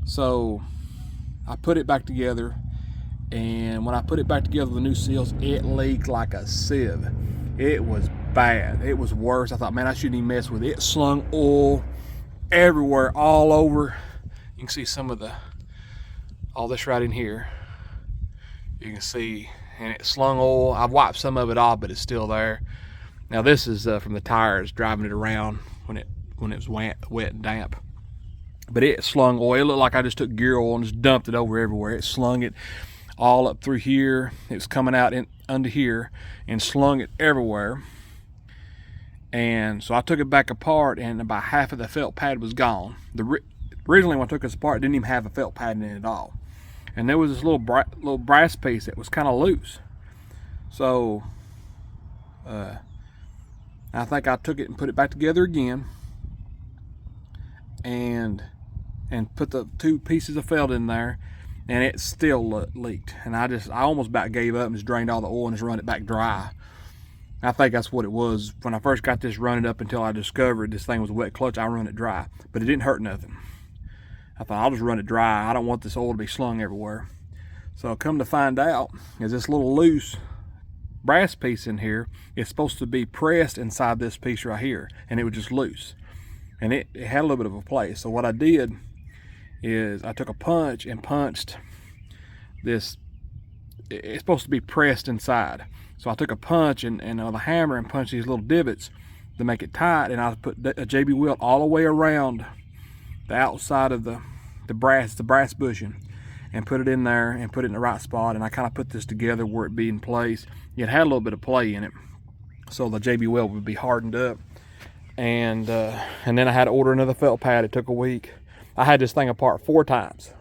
so I put it back together, and when I put it back together with the new seals, it leaked like a sieve. It was bad. It was worse. I thought, man, I shouldn't even mess with it. It slung oil everywhere, all over. You can see some of all this right in here. You can see, and it slung oil. I've wiped some of it off, but it's still there. Now this is from the tires driving it around when it was wet and damp. But it slung oil. It looked like I just took gear oil and just dumped it over everywhere. It slung it all up through here. It was coming out under here and slung it everywhere. And so I took it back apart, and about half of the felt pad was gone. Originally when I took this apart, it didn't even have a felt pad in it at all. And there was this little brass piece that was kind of loose. So I think I took it and put it back together again, and put the 2 pieces of felt in there, and it still leaked. And I almost about gave up and just drained all the oil and just run it back dry. I think that's what it was. When I first got this running up until I discovered this thing was a wet clutch, I run it dry, but it didn't hurt nothing. I thought, I'll just run it dry. I don't want this oil to be slung everywhere. So come to find out, is this little loose brass piece in here is supposed to be pressed inside this piece right here, and it was just loose. And it had a little bit of a play. So what I did is I took a punch and punched this. It's supposed to be pressed inside. So I took a punch and a hammer and punched these little divots to make it tight, and I put a JB welt all the way around the outside of the brass bushing, and put it in there and put it in the right spot. And I kind of put this together where it be in place. It had a little bit of play in it, so the JB weld would be hardened up. and then I had to order another felt pad. It took a week. I had this thing apart 4 times,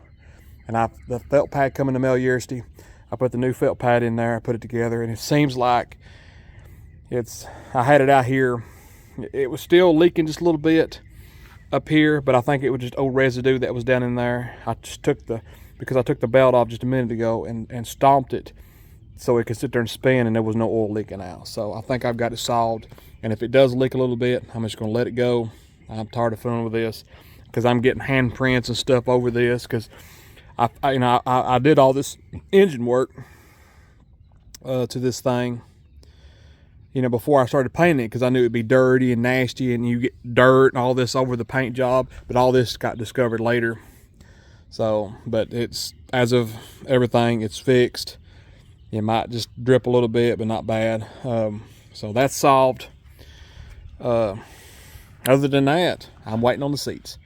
and the felt pad come in the mail yesterday. I put the new felt pad in there, I put it together, and it seems like I had it out here. It was still leaking just a little bit up here, but I think it was just old residue that was down in there. I just because I took the belt off just a minute ago and stomped it so it could sit there and spin, and there was no oil leaking out. So I think I've got it solved. And if it does leak a little bit, I'm just gonna let it go. I'm tired of fooling with this because I'm getting handprints and stuff over this, because I did all this engine work to this thing, before I started painting it, because I knew it'd be dirty and nasty and you get dirt and all this over the paint job. But all this got discovered later. So, but it's, as of everything, it's fixed. It might just drip a little bit, but not bad. So that's solved. Other than that, I'm waiting on the seats.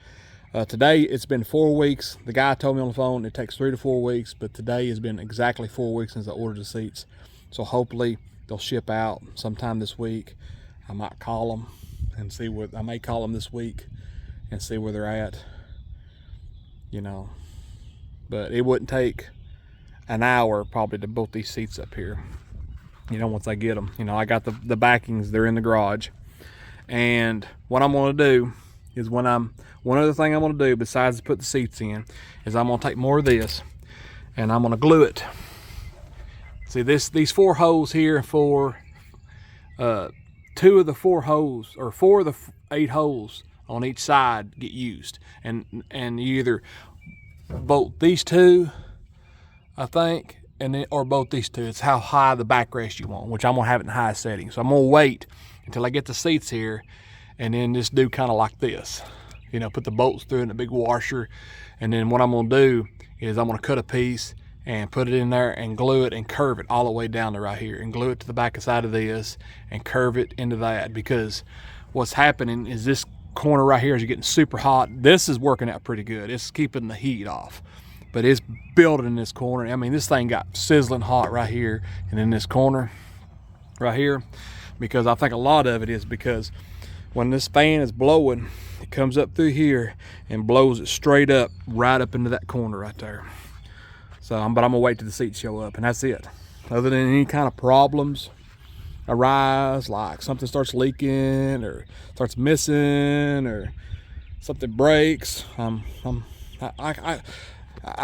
Today, it's been 4 weeks. The guy told me on the phone it takes 3 to 4 weeks, but today has been exactly 4 weeks since I ordered the seats. So hopefully they'll ship out sometime this week. I might call them and see what, I may call them this week and see where they're at, but it wouldn't take an hour probably to bolt these seats up here, once I get them. I got the backings, they're in the garage. And what I'm going to do is one other thing I'm going to do besides put the seats in is I'm going to take more of this and I'm going to glue it. See these 4 holes here for 2 of the 4 holes, or 4 of the 8 holes on each side get used, and you either bolt these 2, I think, and then, or bolt these 2. It's how high the backrest you want, which I'm gonna have it in the highest setting. So I'm gonna wait until I get the seats here, and then just do kind of like this. Put the bolts through in a big washer, and then what I'm gonna do is I'm gonna cut a piece and put it in there and glue it and curve it all the way down to right here, and glue it to the back side of this and curve it into that. Because what's happening is this corner right here is getting super hot. This is working out pretty good. It's keeping the heat off, but it's building in this corner. I mean, this thing got sizzling hot right here and in this corner right here, because I think a lot of it is because when this fan is blowing, it comes up through here and blows it straight up right up into that corner right there. So, but I'm gonna wait till the seats show up, and that's it. Other than any kind of problems arise, like something starts leaking or starts missing or something breaks, I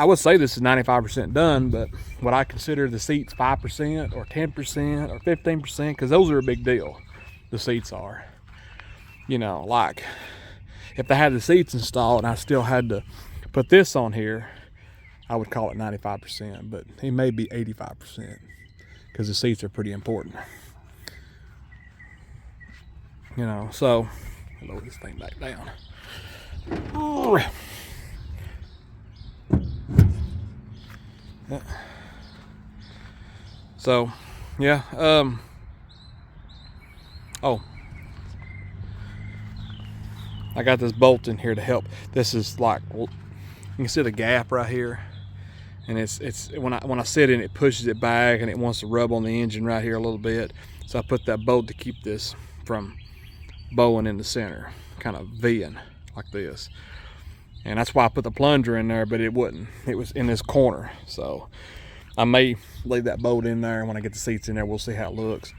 would say this is 95% done, but what I consider the seats 5% or 10% or 15%, because those are a big deal. The seats are, like if they had the seats installed and I still had to put this on here, I would call it 95%, but it may be 85% because the seats are pretty important. So lower this thing back down. So, yeah. Oh, I got this bolt in here to help. This is like, you can see the gap right here. And it's when I sit in it, pushes it back and it wants to rub on the engine right here a little bit. So I put that bolt to keep this from bowing in the center, kind of Ving like this. And that's why I put the plunger in there, but it wouldn't. It was in this corner. So I may leave that bolt in there, and when I get the seats in there, we'll see how it looks.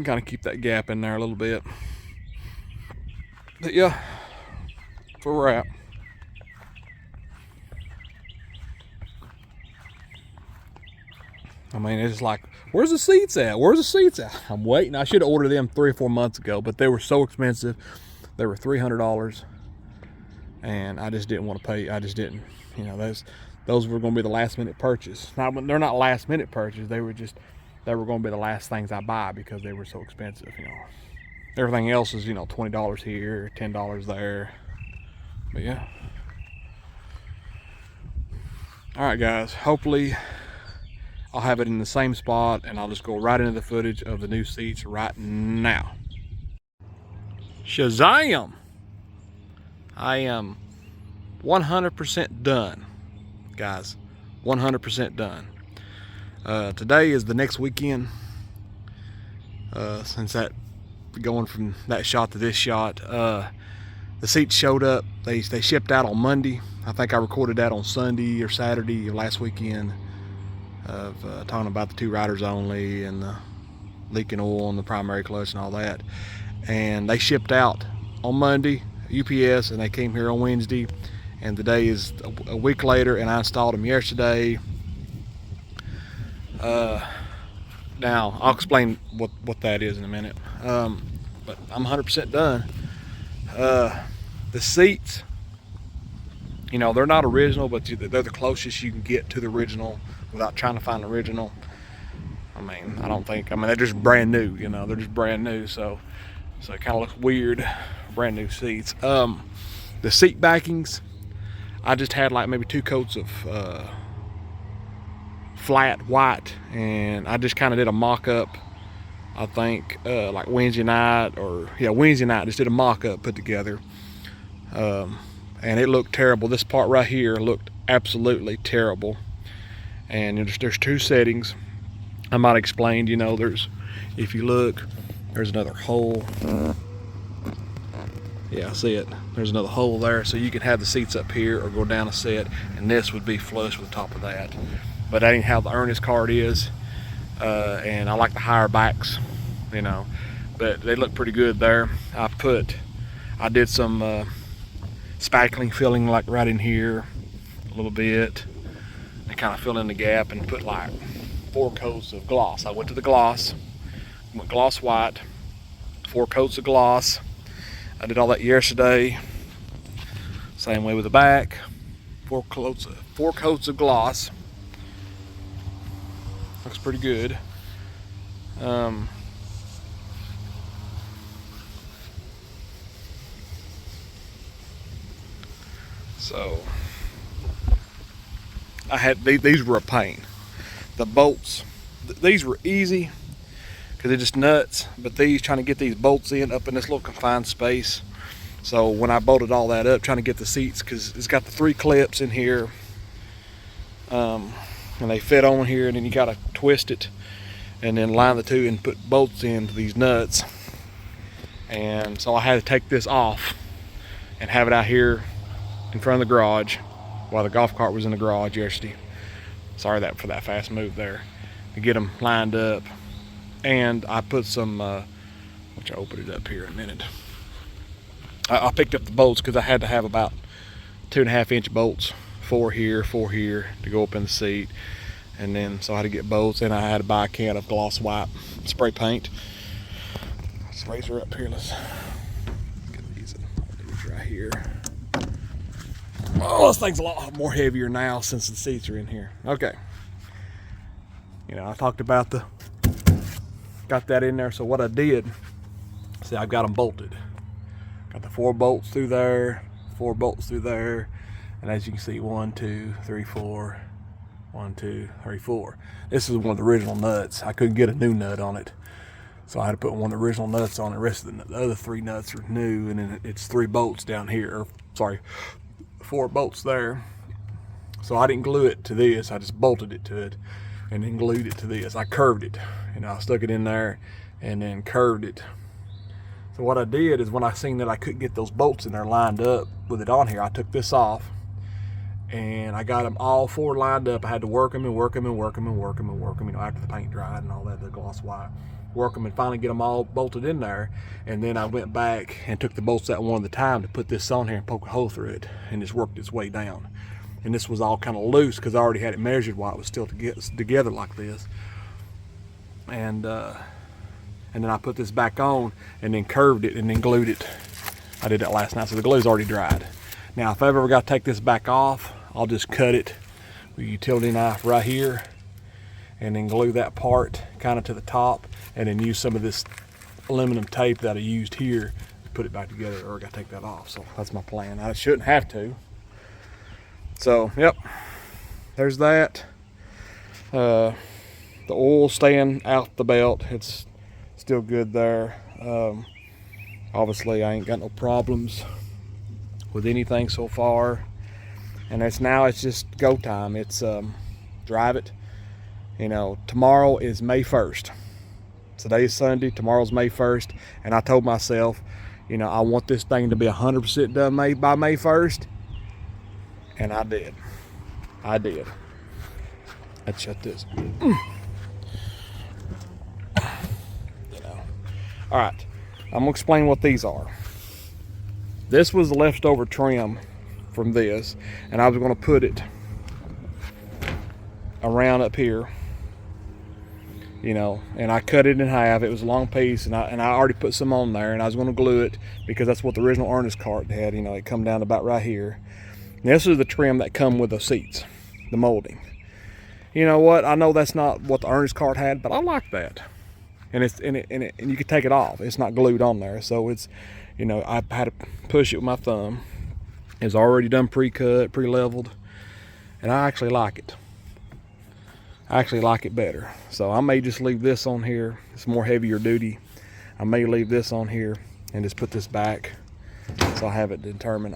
Kind of keep that gap in there a little bit. But yeah, that's where we're at. I mean, it's like, where's the seats at? Where's the seats at? I'm waiting. I should have ordered them 3 or 4 months ago, but they were so expensive. They were $300, and I just didn't want to pay. I just didn't. Those were going to be the last minute purchase. Now, they're not last minute purchase. They were going to be the last things I buy because they were so expensive. Everything else is $20 here, $10 there. But yeah. All right, guys. Hopefully I'll have it in the same spot, and I'll just go right into the footage of the new seats right now. Shazam! I am 100% done, guys. 100% done. Today is the next weekend, since that going from that shot to this shot. The seats showed up. They shipped out on Monday. I think I recorded that on Sunday or Saturday of last weekend, of talking about the 2 riders only and the leaking oil on the primary clutch and all that. And they shipped out on Monday, UPS, and they came here on Wednesday. And today is a week later, and I installed them yesterday. Now I'll explain what that is in a minute. But I'm 100% done. The seats, you know, they're not original, but they're the closest you can get to the original without trying to find the original. I mean, they're just brand new, you know, they're just brand new, so it kind of looks weird, brand new seats. The seat backings, I just had like maybe 2 coats of flat white, and I just kind of did a mock-up, I think, like Wednesday night, just did a mock-up put together. And it looked terrible. This part right here looked absolutely terrible. And there's 2 settings. I might explain, you know, if you look, there's another hole. Yeah, I see it. There's another hole there, so you can have the seats up here or go down a set, and this would be flush with the top of that. But that ain't how the Ernest card is. And I like the higher backs, you know, but they look pretty good there. I did some spackling filling like right in here a little bit, and kind of fill in the gap, and put like 4 coats of gloss. I went to the gloss, went gloss white, 4 coats of gloss. I did all that yesterday. Same way with the back, 4 coats of gloss. Looks pretty good. So I had these were a pain. The bolts, these were easy because they're just nuts, but trying to get these bolts in up in this little confined space. So when I bolted all that up, trying to get the seats, because it's got the 3 clips in here, and they fit on here, and then you got to twist it and then line the 2 and put bolts into these nuts. And so I had to take this off and have it out here in front of the garage while the golf cart was in the garage yesterday. Sorry for that fast move there, to get them lined up. And I put some, which I'll open it up here in a minute. I picked up the bolts because I had to have about 2.5-inch bolts, 4 here, 4 here, to go up in the seat. And then, so I had to get bolts, and I had to buy a can of gloss white spray paint. Let's raise her up here. Let's get these right here. Oh, this thing's a lot more heavier now since the seats are in here. Okay. You know, I talked about got that in there. So what I did, see, I've got them bolted. Got the 4 bolts through there, 4 bolts through there. And as you can see, 1, 2, 3, 4, 1, 2, 3, 4. This is one of the original nuts. I couldn't get a new nut on it, so I had to put one of the original nuts on. The rest of the other 3 nuts are new, and then it's 3 bolts down here. Or, sorry, 4 bolts there. So I didn't glue it to this. I just bolted it to it, and then glued it to this. I curved it, and I stuck it in there, and then curved it. So what I did is, when I seen that I couldn't get those bolts in there lined up with it on here, I took this off, and I got them all 4 lined up. I had to work them and work them and work them and work them and work them, you know, after the paint dried and all that, the gloss white. Work them and finally get them all bolted in there. And then I went back and took the bolts out one at a time to put this on here and poke a hole through it, and just worked its way down. And this was all kind of loose because I already had it measured while it was still together like this. And then I put this back on and then curved it and then glued it. I did that last night, so the glue's already dried. Now, if I've ever got to take this back off, I'll just cut it with a utility knife right here, and then glue that part kind of to the top, and then use some of this aluminum tape that I used here to put it back together, or I gotta take that off. So that's my plan. I shouldn't have to. So, yep, there's that. The oil staying out the belt, it's still good there. Obviously I ain't got no problems with anything so far, and it's just go time. It's drive it. You know, tomorrow is May 1st. Today is Sunday, tomorrow's May 1st, and I told myself, you know, I want this thing to be 100% done by May 1st, and I did. I did. Let's shut this. You know. All right, I'm gonna explain what these are. This was the leftover trim from this, and I was gonna put it around up here, you know, and I cut it in half. It was a long piece, and I already put some on there, and I was going to glue it because that's what the original Ernest cart had. You know, it come down about right here. And this is the trim that come with the seats, the molding. You know what? I know that's not what the Ernest cart had, but I like that. And and you can take it off. It's not glued on there, so it's, you know, I had to push it with my thumb. It's already done pre-cut, pre-leveled, and I actually like it. I actually like it better. So I may just leave this on here. It's more heavier duty. I may leave this on here and just put this back. So I haven't determined.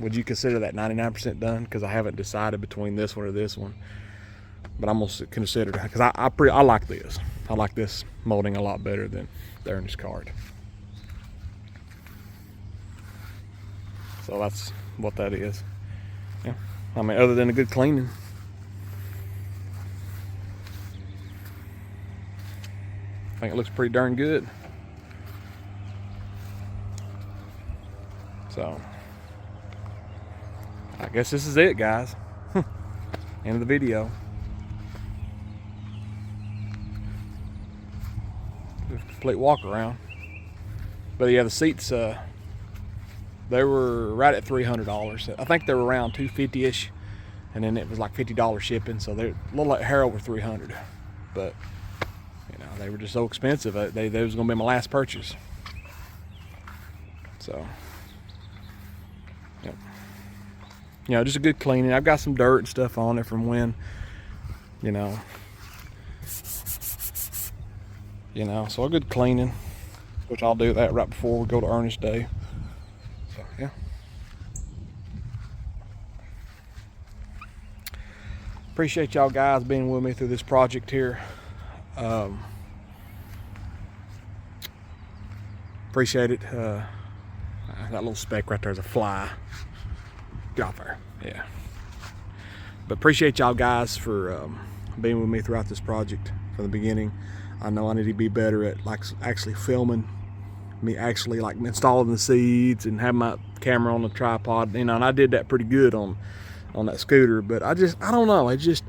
Would you consider that 99% done? Because I haven't decided between this one or this one. But I'm gonna consider that because I like this. I like this molding a lot better than the Ernest cart. So that's what that is. Yeah. I mean, other than a good cleaning. I think it looks pretty darn good. So I guess this is it, guys. End of the video. Complete walk around. But yeah, the seats, they were right at $300. I think they were around $250-ish, and then it was like $50 shipping, so they're a little like hair over $300. But you know, they were just so expensive. They was gonna be my last purchase. So, yep. You know, just a good cleaning. I've got some dirt and stuff on it from when, you know, so a good cleaning, which I'll do that right before we go to Ernest Day. So, yeah. Appreciate y'all guys being with me through this project here. Appreciate it. That little speck right there is a fly. Get off there. Yeah. But appreciate y'all guys for being with me throughout this project from the beginning. I know I need to be better at like actually filming me, actually like installing the seats and having my camera on the tripod. You know, and I did that pretty good on that scooter. But I don't know. It just,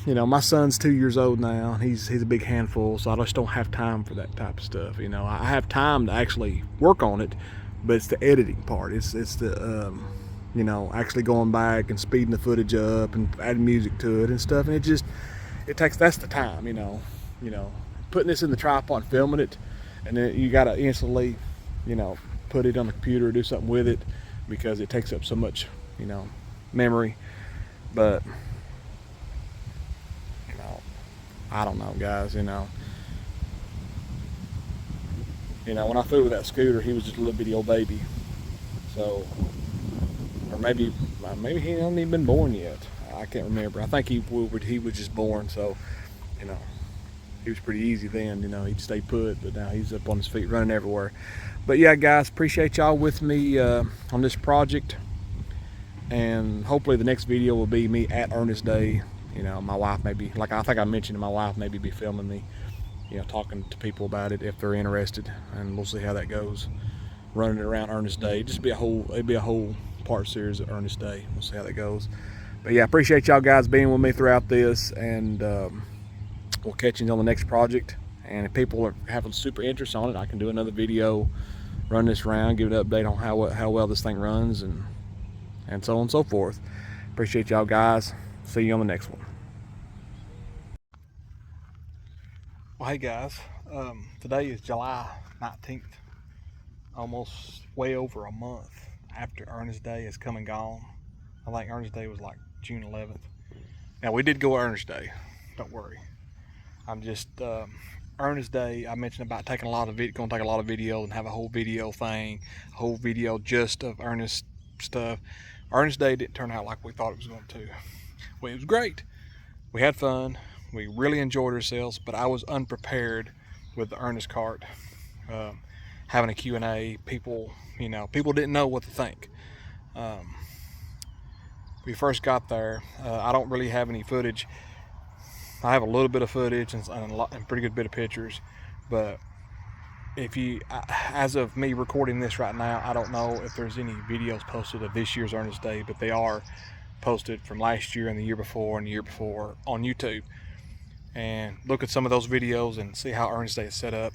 you know, my son's 2 years old now. He's a big handful, so I just don't have time for that type of stuff. You know, I have time to actually work on it, but it's the editing part. It's the you know, actually going back and speeding the footage up and adding music to it and stuff. And that's the time. You know, putting this in the tripod, and filming it, and then you gotta instantly, you know, put it on the computer or do something with it because it takes up so much, you know, memory. But I don't know, guys. You know, when I flew with that scooter, he was just a little bitty old baby. So, or maybe he hadn't even been born yet. I can't remember. I think he was just born. So, you know, he was pretty easy then. You know, he'd stay put, but now he's up on his feet, running everywhere. But yeah, guys, appreciate y'all with me on this project, and hopefully the next video will be me at Ernest Day. You know, my wife maybe, like I think I mentioned, my wife maybe be filming me, you know, talking to people about it if they're interested, and we'll see how that goes. Running it around Ernest Day, it'd be a whole part series at Ernest Day. We'll see how that goes. But yeah, appreciate y'all guys being with me throughout this, and we'll catch you on the next project. And if people are having super interest on it, I can do another video, run this around, give an update on how well this thing runs, and so on and so forth. Appreciate y'all guys. See you on the next one. Well, hey guys, today is July 19th, almost way over a month after Ernest Day has come and gone. I think Ernest Day was like June 11th. Now, we did go Ernest Day, don't worry. I'm just, Ernest Day, I mentioned about taking a lot of video, gonna take a lot of video and have a whole video thing, a whole video just of Ernest stuff. Ernest Day didn't turn out like we thought it was going to. Well, it was great. We had fun. We really enjoyed ourselves, but I was unprepared with the Ernest cart. Having a Q&A, people didn't know what to think. We first got there. I don't really have any footage. I have a little bit of footage and pretty good bit of pictures, but as of me recording this right now, I don't know if there's any videos posted of this year's Ernest Day, but they are posted from last year and the year before and the year before on YouTube. And look at some of those videos and see how Ernest Day is set up.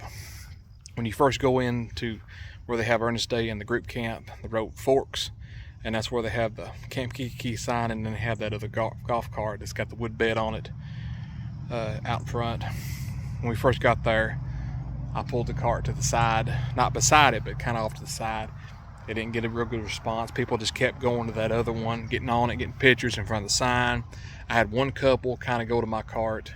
When you first go into where they have Ernest Day in the group camp, the road forks, and that's where they have the Camp Kiki sign, and then they have that other golf cart that's got the wood bed on it out front. When we first got there, I pulled the cart to the side, not beside it, but kind of off to the side. It didn't get a real good response. People just kept going to that other one, getting on it, getting pictures in front of the sign. I had one couple kind of go to my cart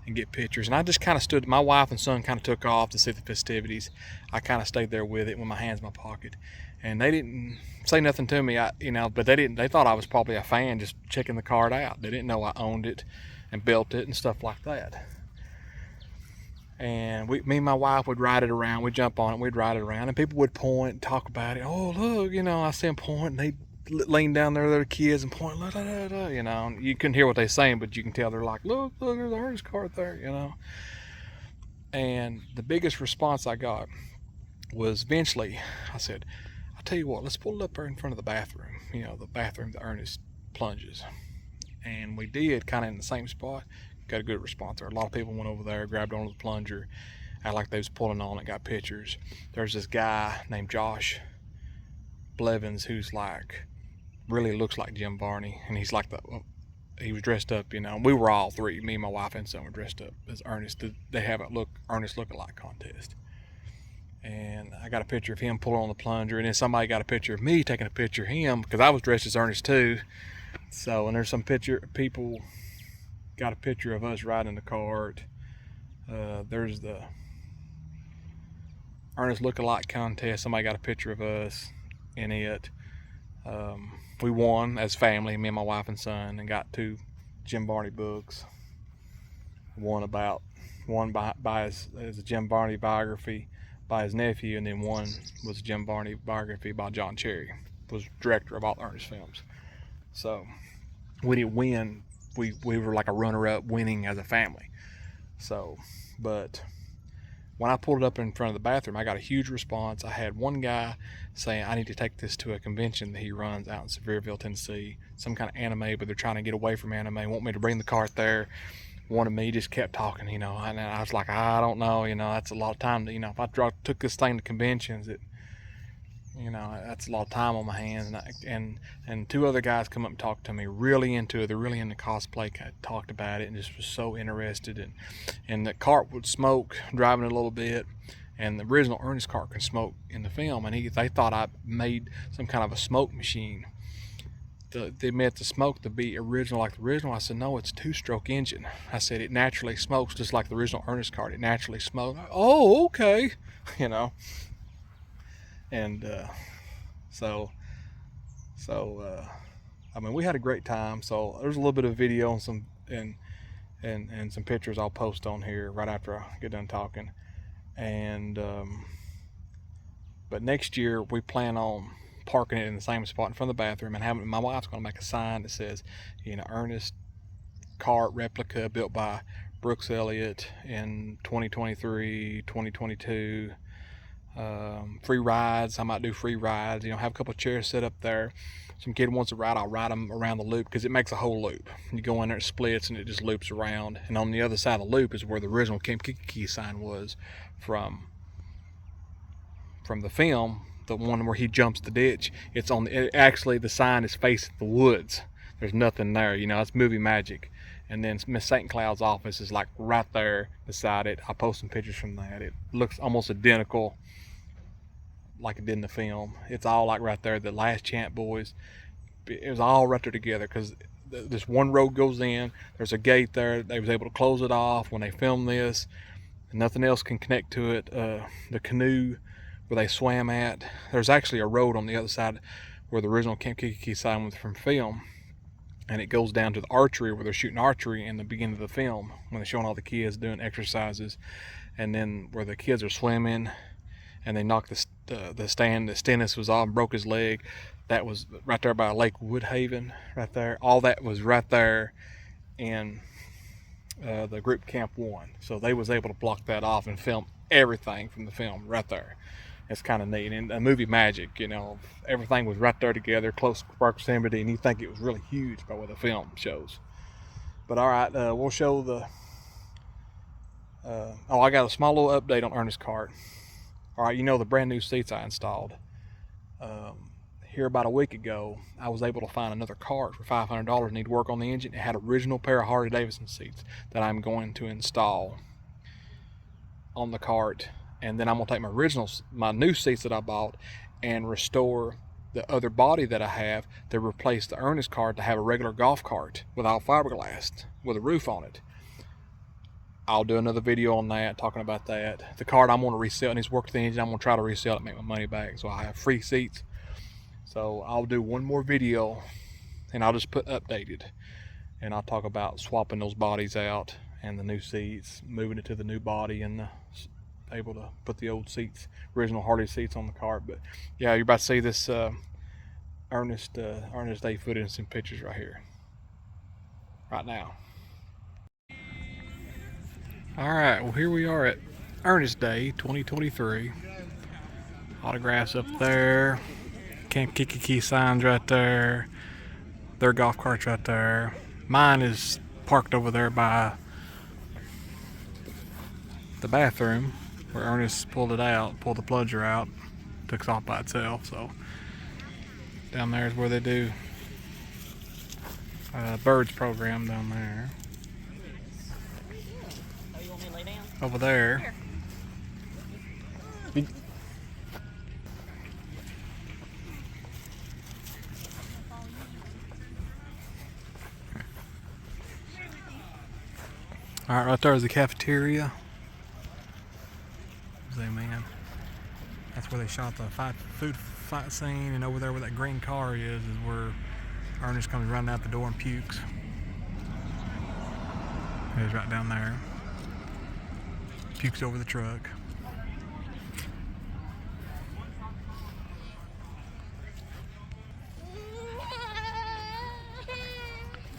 and get pictures, and I just kind of stood. My wife and son kind of took off to see the festivities. I kind of stayed there with it with my hands in my pocket, and they didn't say nothing to me. But they thought I was probably a fan just checking the cart out. They didn't know I owned it and built it and stuff like that. And me and my wife would ride it around. We'd jump on it, we'd ride it around, and people would point and talk about it. Oh, look, I see them point, and they lean down there, their kids, and point, look, and you couldn't hear what they're saying, but you can tell they're like, look, there's the Ernest cart there, And the biggest response I got was eventually, I said, I'll tell you what, let's pull it up there in front of the bathroom, the bathroom that Ernest plunges. And we did, kind of in the same spot. Got a good response there. A lot of people went over there, grabbed onto the plunger, acted like they was pulling on it, got pictures. There's this guy named Josh Blevins who's really looks like Jim Varney, and he's he was dressed up, we were all three, me, my wife, and son were dressed up as Ernest. They have a Ernest look-alike contest. And I got a picture of him pulling on the plunger, and then somebody got a picture of me taking a picture of him, because I was dressed as Ernest too. So, and there's some people got a picture of us riding the cart. There's the Ernest look-alike contest. Somebody got a picture of us in it. We won as family, me and my wife and son, and got 2 Jim Varney books. One by his Jim Varney biography by his nephew, and then one was a Jim Varney biography by John Cherry, was director of all the Ernest films. So we didn't win. We were like a runner-up, winning as a family. So, but when I pulled it up in front of the bathroom, I got a huge response. I had one guy saying, I need to take this to a convention that he runs out in Sevierville, Tennessee. Some kind of anime, but they're trying to get away from anime. Want me to bring the cart there. Wanted me, just kept talking, and I was like, I don't know, that's a lot of time. If I took this thing to conventions, that's a lot of time on my hands. And 2 other guys come up and talked to me, really into it. They're really into cosplay, talked about it, and just was so interested. And the cart would smoke, driving it a little bit. And the original Ernest cart can smoke in the film. And they thought I made some kind of a smoke machine. They meant the smoke to be original, like the original. I said, no, it's a 2-stroke engine. I said, it naturally smokes just like the original Ernest cart. It naturally smokes. Oh, okay. And we had a great time. So there's a little bit of video and some pictures I'll post on here right after I get done talking. And but next year we plan on parking it in the same spot in front of the bathroom, and my wife's going to make a sign that says, Ernest cart replica built by Brooks Elliott in 2023, 2022. Free rides. I might do free rides. Have a couple of chairs set up there. Some kid wants to ride, I'll ride them around the loop, because it makes a whole loop. You go in there, it splits, and it just loops around. And on the other side of the loop is where the original Camp Kiki sign was from the film, the one where he jumps the ditch. It's actually the sign is facing the woods. There's nothing there. It's movie magic. And then Miss St. Cloud's office is like right there beside it. I'll post some pictures from that. It looks almost identical like it did in the film. It's all like right there. The Last Chant Boys, it was all right there together, because this one road goes in, there's a gate there. They was able to close it off when they filmed this, and nothing else can connect to it. The canoe where they swam at, there's actually a road on the other side where the original Camp Kiki sign was from film. and it goes down to the archery where they're shooting archery in the beginning of the film when they're showing all the kids doing exercises, and then where the kids are swimming and they knocked the Stennis was off and broke his leg. That was right there by Lake Woodhaven, right there. All that was right there in the group Camp 1. So they was able to block that off and film everything from the film right there. It's kind of neat. And movie magic, you know, everything was right there together, close proximity, and you think it was really huge by what the film shows. But all right, we'll show the... I got a small little update on Ernest's cart. All right, you know the brand new seats I installed. Here about a week ago, I was able to find another cart for $500. Need work on the engine. It had original pair of Harley Davidson seats that I'm going to install on the cart, and then I'm gonna take my new seats that I bought and restore the other body that I have to replace the Ernest cart to have a regular golf cart without fiberglass with a roof on it. I'll do another video on that, talking about that. The cart I'm gonna resell, and it's worked the engine. I'm gonna try to resell it, make my money back, so I have free seats. So I'll do one more video, and I'll just put updated, and I'll talk about swapping those bodies out and the new seats, moving it to the new body, and able to put the old seats, original Harley seats, on the cart. But yeah, you're about to see this Ernest Day footage and some pictures right here, right now. All right, well here we are at Ernest Day 2023. Autographs up there. Camp Kikiki signs right there. Their golf carts right there. Mine is parked over there by the bathroom where Ernest pulled the plunger out, took it off by itself. So down there is where they do birds program down there. Oh, you want me to lay down? Over there. Alright, right there is the cafeteria. Zoom in. That's where they shot the food fight scene, and over there where that green car is where Ernest comes running out the door and pukes. He's right down there. Pukes over the truck.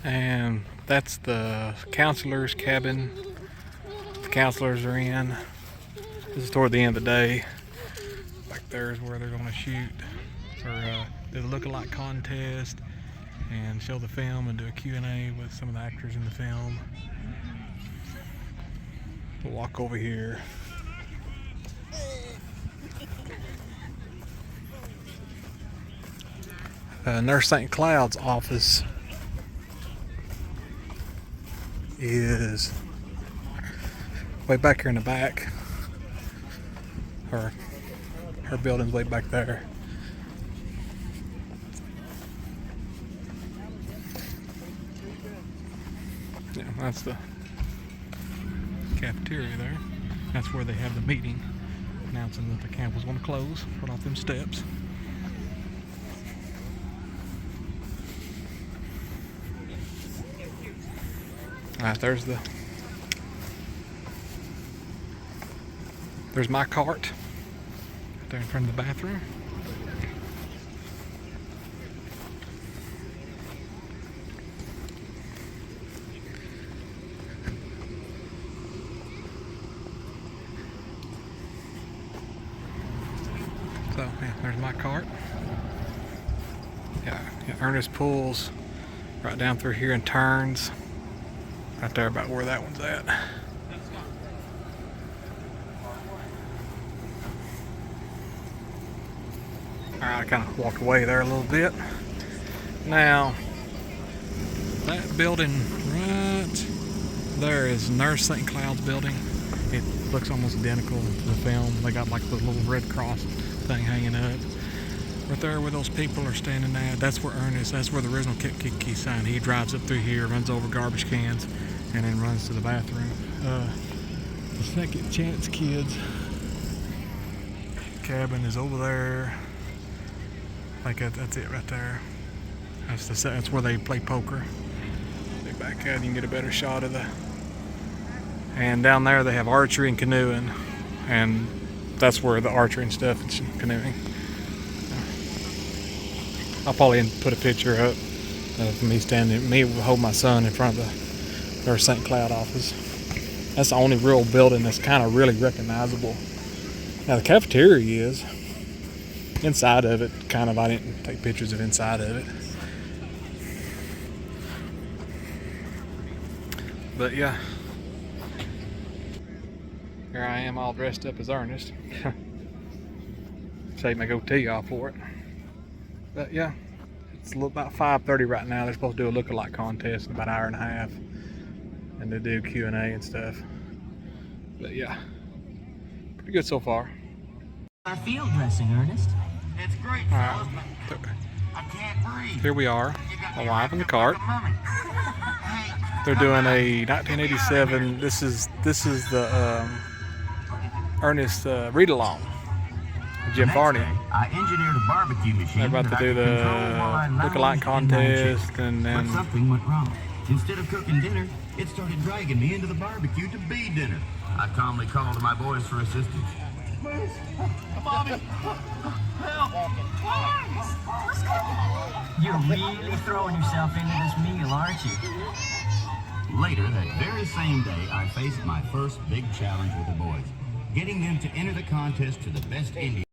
And that's the counselor's cabin. The counselors are in. This is toward the end of the day. Back there is where they're going to shoot or do the look-alike contest and show the film and do a Q&A with some of the actors in the film. We'll walk over here. Nurse St. Cloud's office is way back here in the back. Her building's way back there. Yeah, that's the cafeteria there. That's where they have the meeting announcing that the camp was going to close. Put off them steps. Alright, there's my cart right there in front of the bathroom. So yeah, there's my cart. Yeah, Ernest pulls right down through here and turns right there about where that one's at. Alright, I kind of walked away there a little bit. Now, that building right there is Nurse St. Cloud's building. It looks almost identical to the film. They got like the little Red Cross thing hanging up. Right there where those people are standing at, that's where Ernest, that's where the original Kiki sign. He drives up through here, runs over garbage cans, and then runs to the bathroom. The Second Chance Kids cabin is over there. Like that's it right there. That's where they play poker. They back out, you can get a better shot of the. And down there they have archery and canoeing, and that's where the archery and stuff and canoeing. I'll probably put a picture up of me hold my son in front of their St. Cloud office. That's the only real building that's kind of really recognizable. Now the cafeteria is. Inside of it, kind of, I didn't take pictures of inside of it. But yeah. Here I am all dressed up as Ernest. Save my goatee off for it. But yeah, it's about 5:30 right now. They're supposed to do a lookalike contest in about an hour and a half. And they do Q&A and stuff. But yeah, pretty good so far. Our field dressing, Ernest. It's great, All fellas, right. but I can't breathe. Here we are, alive in the cart. They're doing a 1987. This is the Ernest read-along. Jim Varney. I engineered a barbecue machine. They're about to do the lookalike contest, and then but something went wrong. Instead of cooking dinner, it started dragging me into the barbecue to be dinner. I calmly called to my boys for assistance. Please, Bobby, help! You're really throwing yourself into this meal, aren't you? Later that very same day, I faced my first big challenge with the boys, getting them to enter the contest to the best Indian.